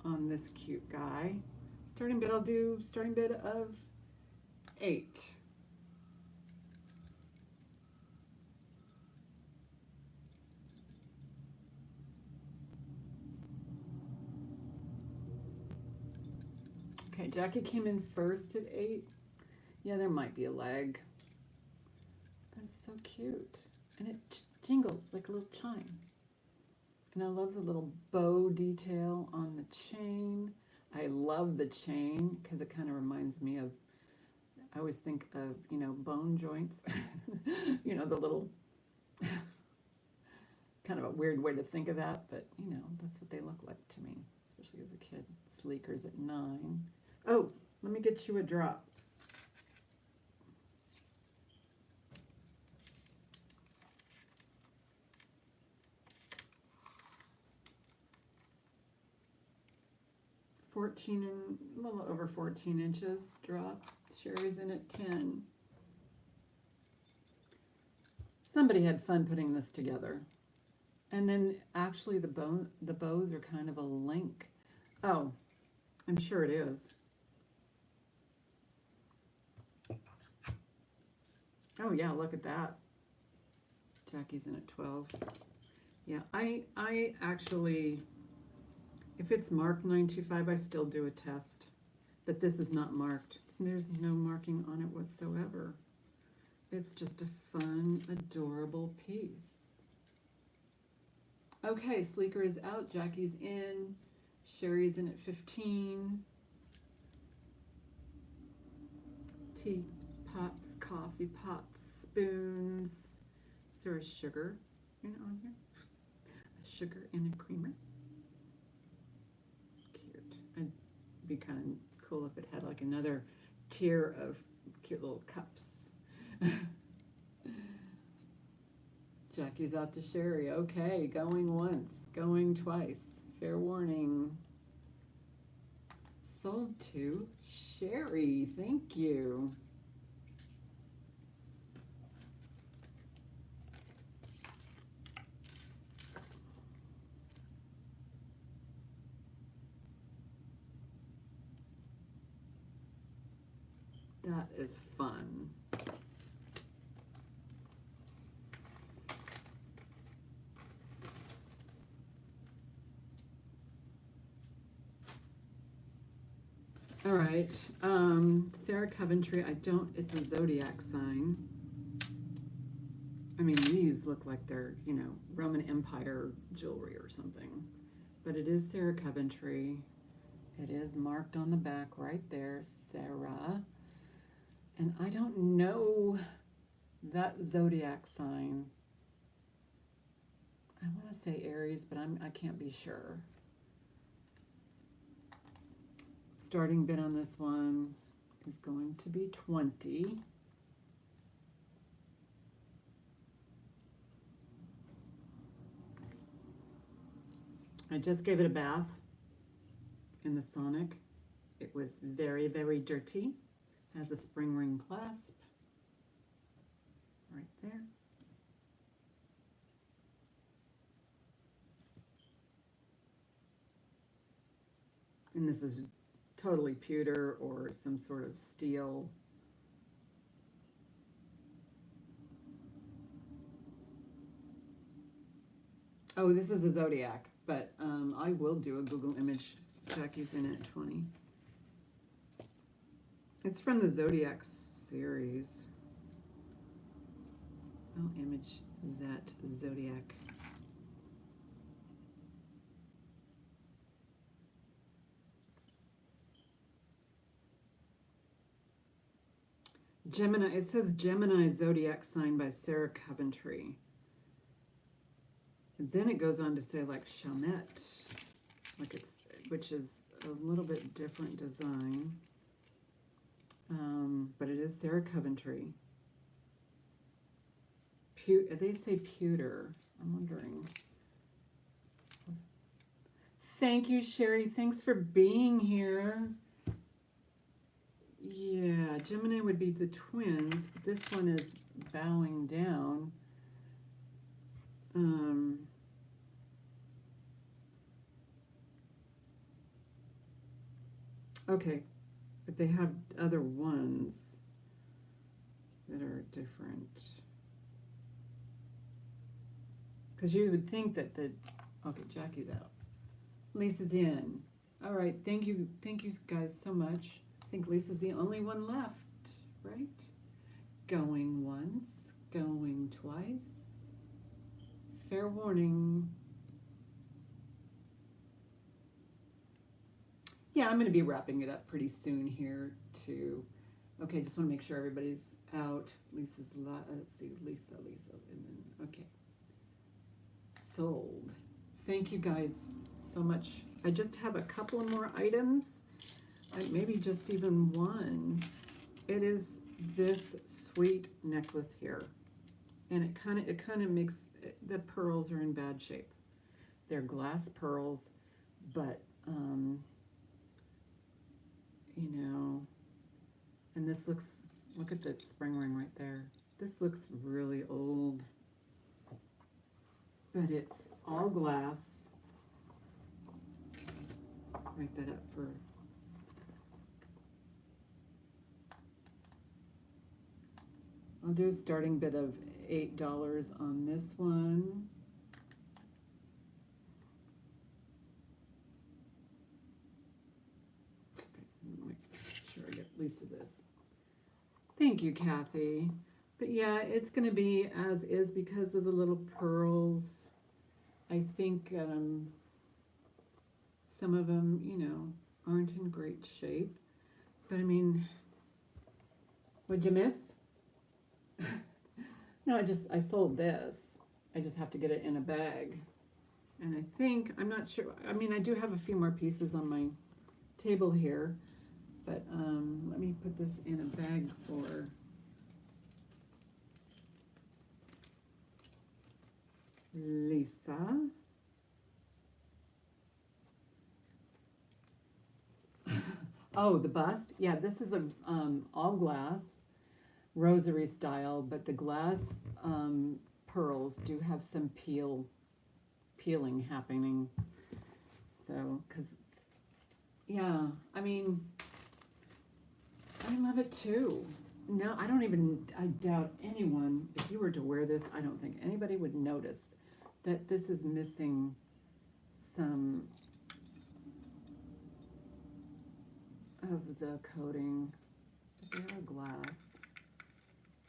on this cute guy. Starting bid, I'll do starting bid of 8. Okay, Jackie came in first at 8. Yeah, there might be a leg. That's so cute. And it jingles like a little chime. And I love the little bow detail on the chain. I love the chain because it kind of reminds me of, I always think of, you know, bone joints. You know, the little, kind of a weird way to think of that, but, you know, that's what they look like to me, especially as a kid. Sleekers at 9. Oh, let me get you a drop. A little over 14 inches drop. Sherry's in at 10. Somebody had fun putting this together. And then actually the bows are kind of a link. Oh, I'm sure it is. Oh yeah, look at that. Jackie's in at 12. Yeah, I actually, if it's marked 925, I still do a test. But this is not marked. There's no marking on it whatsoever. It's just a fun, adorable piece. Okay, Sleeker is out. Jackie's in. Sherry's in at 15. Tea pots, coffee pots, spoons. Is there a sugar on here? A sugar and a creamer. Cute. It'd be kind of cool if it had like another tier of cute little cups. Jackie's out to Sherry. Okay, going once, going twice. Fair warning. Sold to Sherry. Thank you. That is fun. All right, Sarah Coventry, it's a zodiac sign. I mean, these look like they're, you know, Roman Empire jewelry or something. But it is Sarah Coventry. It is marked on the back right there, Sarah. And I don't know that zodiac sign. I want to say Aries, but I can't be sure. Starting bid on this one is going to be 20. I just gave it a bath in the Sonic. It was very, very dirty. Has a spring ring clasp right there. And this is totally pewter or some sort of steel. Oh, this is a zodiac, but I will do a Google image. Jackie's in at 20. It's from the Zodiac series. I'll image that Zodiac. Gemini, it says Gemini Zodiac sign by Sarah Coventry. And then it goes on to say like Chamet, like it's which is a little bit different design. But it is Sarah Coventry. They say pewter. I'm wondering. Thank you, Sherry. Thanks for being here. Yeah, Gemini would be the twins, but this one is bowing down. Okay, but they have other ones that are different. Because you would think that okay, Jackie's out. Lisa's in. All right, thank you guys so much. I think Lisa's the only one left, right? Going once, going twice. Fair warning. Yeah, I'm going to be wrapping it up pretty soon here too. Okay, just want to make sure everybody's out. Lisa's, let's see, Lisa, and then, okay. Sold. Thank you guys so much. I just have a couple of more items, maybe just even one. It is this sweet necklace here, and it kind of makes the pearls are in bad shape. They're glass pearls, but you know, and this looks, look at that spring ring right there. This looks really old, but it's all glass. Write that up for, I'll do a starting bid of $8 on this one. Okay, make sure I get Lisa this. Thank you, Kathy. But yeah, it's going to be as is because of the little pearls. I think some of them, you know, aren't in great shape. But I mean, what'd you miss? No, I sold this. I just have to get it in a bag. And I think, I'm not sure, I mean, I do have a few more pieces on my table here, but let me put this in a bag for Lisa. Oh, the bust? Yeah, this is a all glass rosary style, but the glass pearls do have some peeling happening. So, because, yeah, I mean, I love it too. No, I doubt anyone, if you were to wear this, I don't think anybody would notice that this is missing some of the coating. But they are glass.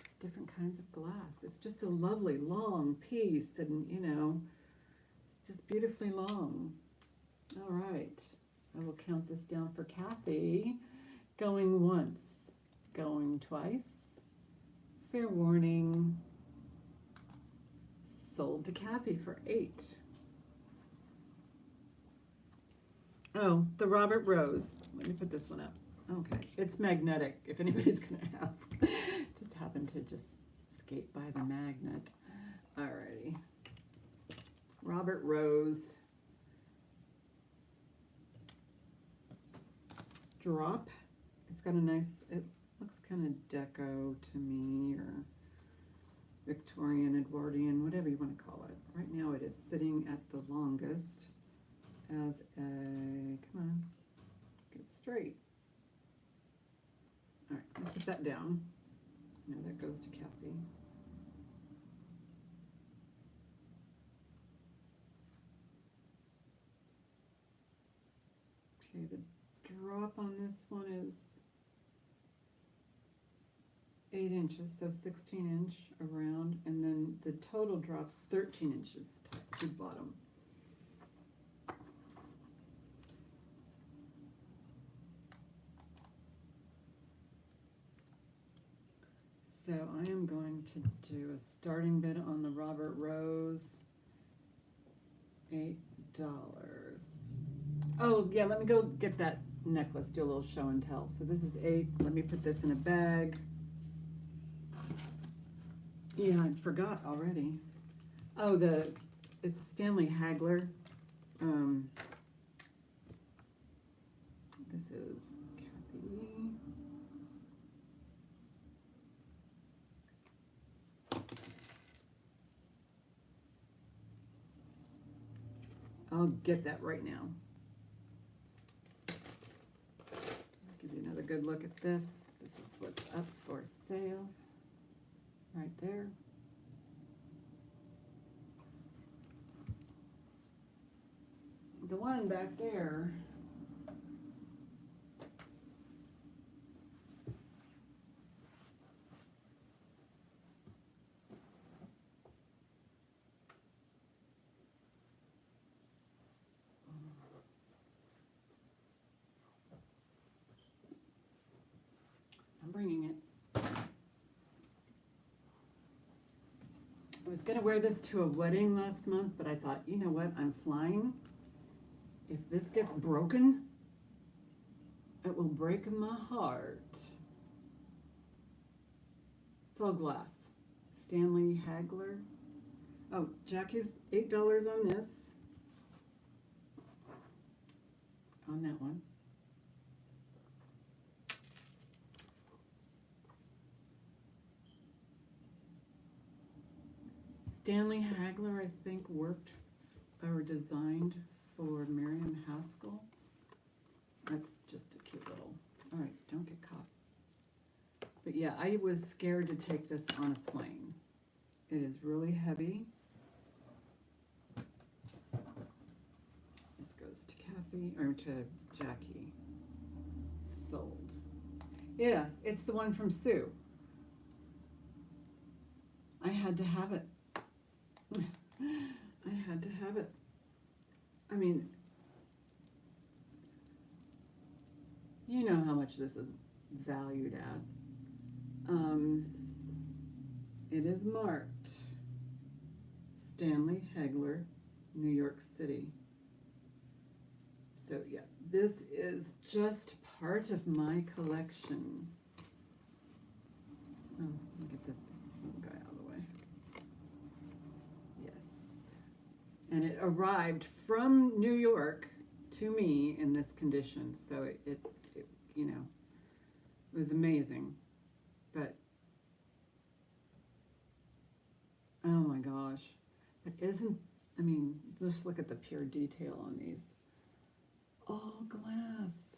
Just different kinds of glass. It's just a lovely long piece, and you know, just beautifully long. All right, I will count this down for Kathy. Going once, going twice. Fair warning. Sold to Kathy for $8. Oh, the Robert Rose. Let me put this one up. Okay, it's magnetic, if anybody's going to ask. Just happened to just skate by the magnet. Alrighty. Robert Rose. Drop. It's got a nice, it looks kind of deco to me, or Victorian, Edwardian, whatever you want to call it. Right now it is sitting at the longest as a, come on, get straight. All right, I'll put that down. Now that goes to Kathy. Okay, the drop on this one is 8 inches, so 16-inch around, and then the total drops 13 inches top to bottom. So I am going to do a starting bid on the Robert Rose, $8. Oh, yeah, let me go get that necklace, do a little show and tell. So this is 8. Let me put this in a bag. Yeah, I forgot already. Oh, it's Stanley Hagler. This is Kathy. I'll get that right now. I'll give you another good look at this. This is what's up for sale. Right there. The one back there, I'm bringing it. I was going to wear this to a wedding last month, but I thought, you know what, I'm flying. If this gets broken, it will break my heart. It's all glass. Stanley Hagler. Oh, Jackie's $8 on this. On that one. Stanley Hagler, I think, worked or designed for Miriam Haskell. That's just a cute little, all right, don't get caught. But yeah, I was scared to take this on a plane. It is really heavy. This goes to Kathy, or to Jackie. Sold. Yeah, it's the one from Sue. I had to have it. I had to have it. I mean, you know how much this is valued at. It is marked Stanley Hagler, New York City. So yeah, this is just part of my collection. Oh, let me get this little guy out of the way. Yes. And it arrived from New York to me in this condition. So it you know, it was amazing. But oh my gosh. But I mean, just look at the pure detail on these. All glass.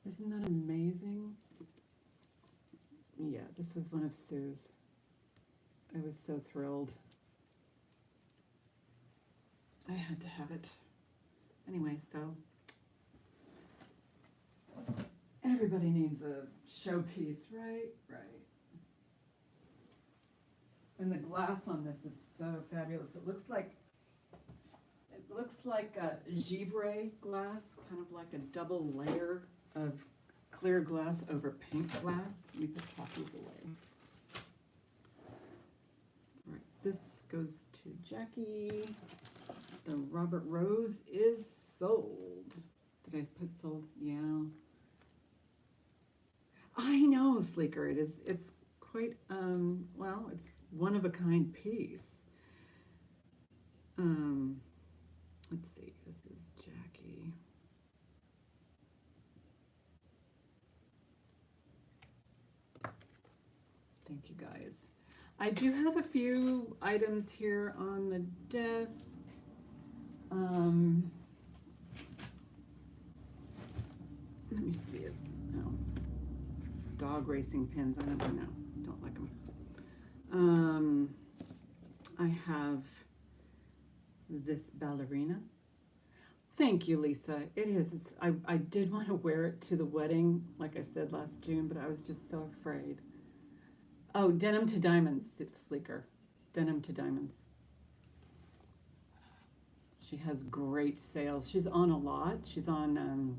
Isn't that amazing? Yeah, this was one of Sue's. I was so thrilled. I had to have it. Anyway, so everybody needs a showpiece, right? Right. And the glass on this is so fabulous. It looks like a Givre glass, kind of like a double layer of clear glass over pink glass. Let me put copies away. All right, this goes to Jackie. The Robert Rose is sold. Did I put sold? Yeah. I know, Sleeker. It's quite, well, it's one of a kind piece. Let's see, this is Jackie. Thank you guys. I do have a few items here on the desk. Let me see it. Oh, it's dog racing pins. I don't know. Don't like them. I have this ballerina. Thank you, Lisa. It is. I did want to wear it to the wedding, like I said last June, but I was just so afraid. Oh, Denim to Diamonds. It's Sleeker. Denim to Diamonds. She has great sales. She's on a lot. She's on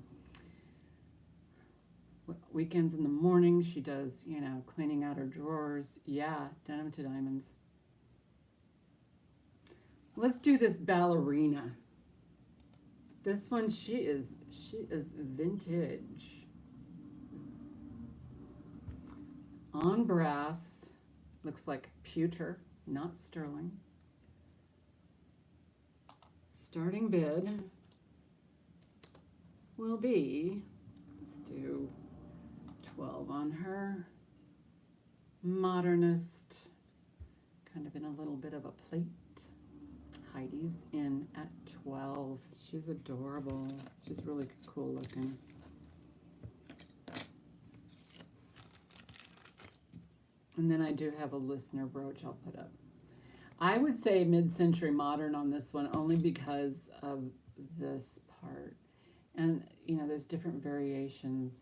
weekends in the morning. She does, you know, cleaning out her drawers. Yeah, Denim to Diamonds. Let's do this ballerina. This one, she is vintage. On brass, looks like pewter, not sterling. Starting bid will be, let's do 12 on her. Modernist, kind of in a little bit of a plate. Heidi's in at 12. She's adorable. She's really cool looking. And then I do have a listener brooch I'll put up. I would say mid-century modern on this one only because of this part. And, you know, there's different variations.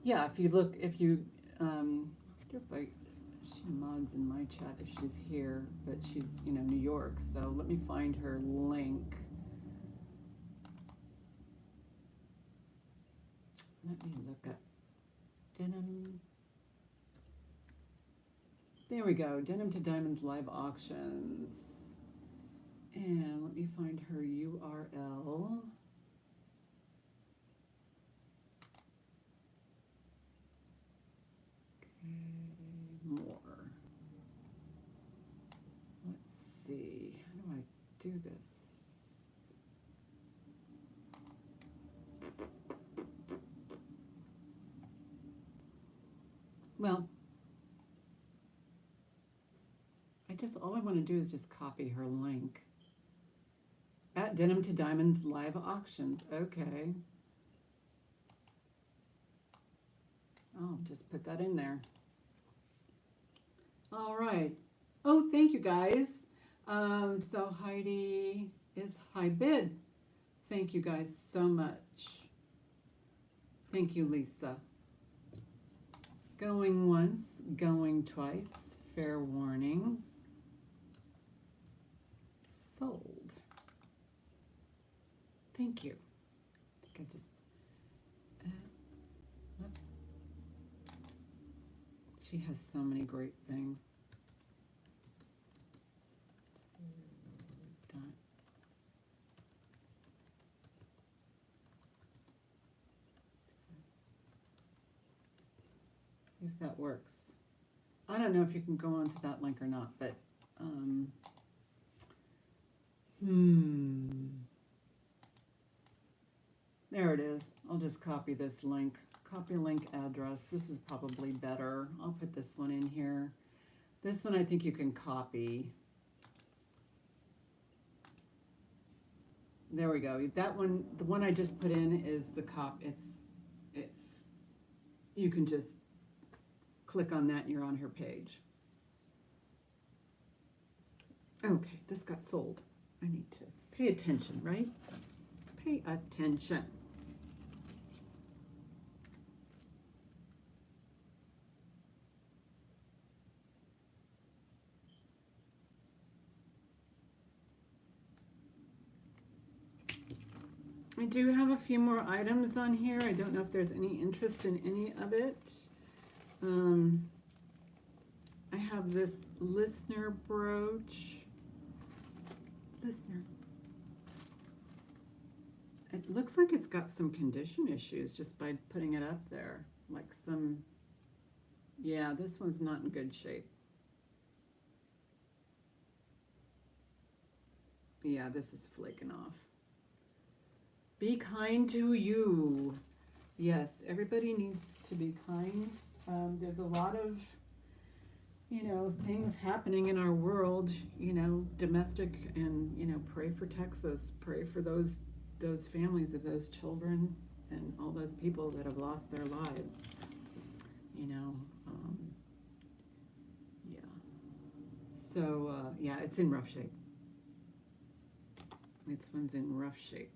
Yeah, if you look, if you, I wonder if she mods in my chat if she's here, but she's, you know, New York, so let me find her link. Let me look up denim. There we go, Denim to Diamonds live auctions. And let me find her URL. More. Let's see, how do I do this? Well, all I want to do is just copy her link. At Denim to Diamonds live auctions, okay. I'll just put that in there. All right. Oh, thank you guys. So Heidi is high bid. Thank you guys so much. Thank you, Lisa. Going once, going twice. Fair warning. Sold. Thank you. I think I just, whoops. She has so many great things. See if that works. I don't know if you can go onto that link or not, but there it is. I'll just copy this link. Copy link address. This is probably better. I'll put this one in here. This one I think you can copy. There we go. That one, the one I just put in is the it's you can just click on that and you're on her page. Okay, this got sold. I need to pay attention, right? Pay attention. I do have a few more items on here. I don't know if there's any interest in any of it. I have this listener brooch. Listener. It looks like it's got some condition issues just by putting it up there. Like some, yeah, this one's not in good shape. Yeah, this is flaking off. Be kind to you. Yes, everybody needs to be kind. There's a lot of, you know, things happening in our world, you know, domestic, and, you know, pray for Texas. Pray for those families of those children and all those people that have lost their lives. You know, yeah. So, yeah, it's in rough shape. This one's in rough shape.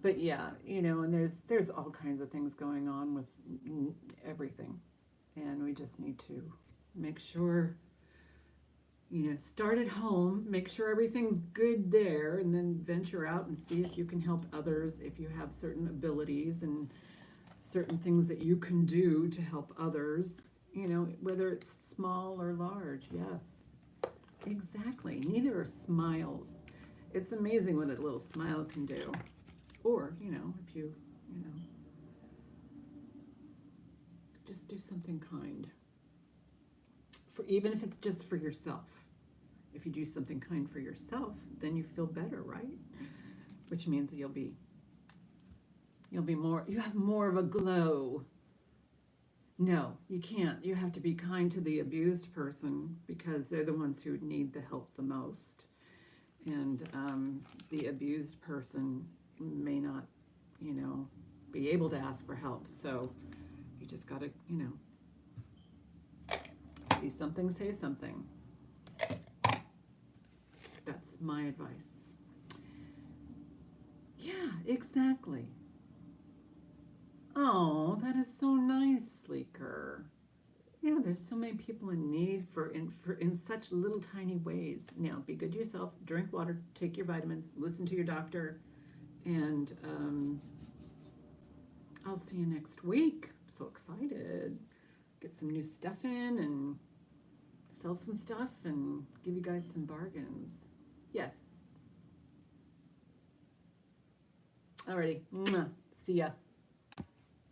But yeah, you know, and there's all kinds of things going on with everything. And we just need to make sure, you know, start at home, make sure everything's good there, and then venture out and see if you can help others, if you have certain abilities and certain things that you can do to help others. you know, whether it's small or large. Yes, exactly. Neither are smiles. It's amazing what a little smile can do. Or, you know, if you know, just do something kind. For even if it's just for yourself. If you do something kind for yourself, then you feel better, right? Which means you'll be more, you have more of a glow. No, you can't. You have to be kind to the abused person because they're the ones who need the help the most. And the abused person may not, you know, be able to ask for help. So you just got to, you know, see something, say something. That's my advice. Yeah, exactly. Oh, that is so nice, Sleeker. Yeah, there's so many people in need for in such little tiny ways. Now, be good to yourself. Drink water. Take your vitamins. Listen to your doctor. And I'll see you next week. I'm so excited. Get some new stuff in and sell some stuff and give you guys some bargains. Yes. Alrighty. Mwah. See ya.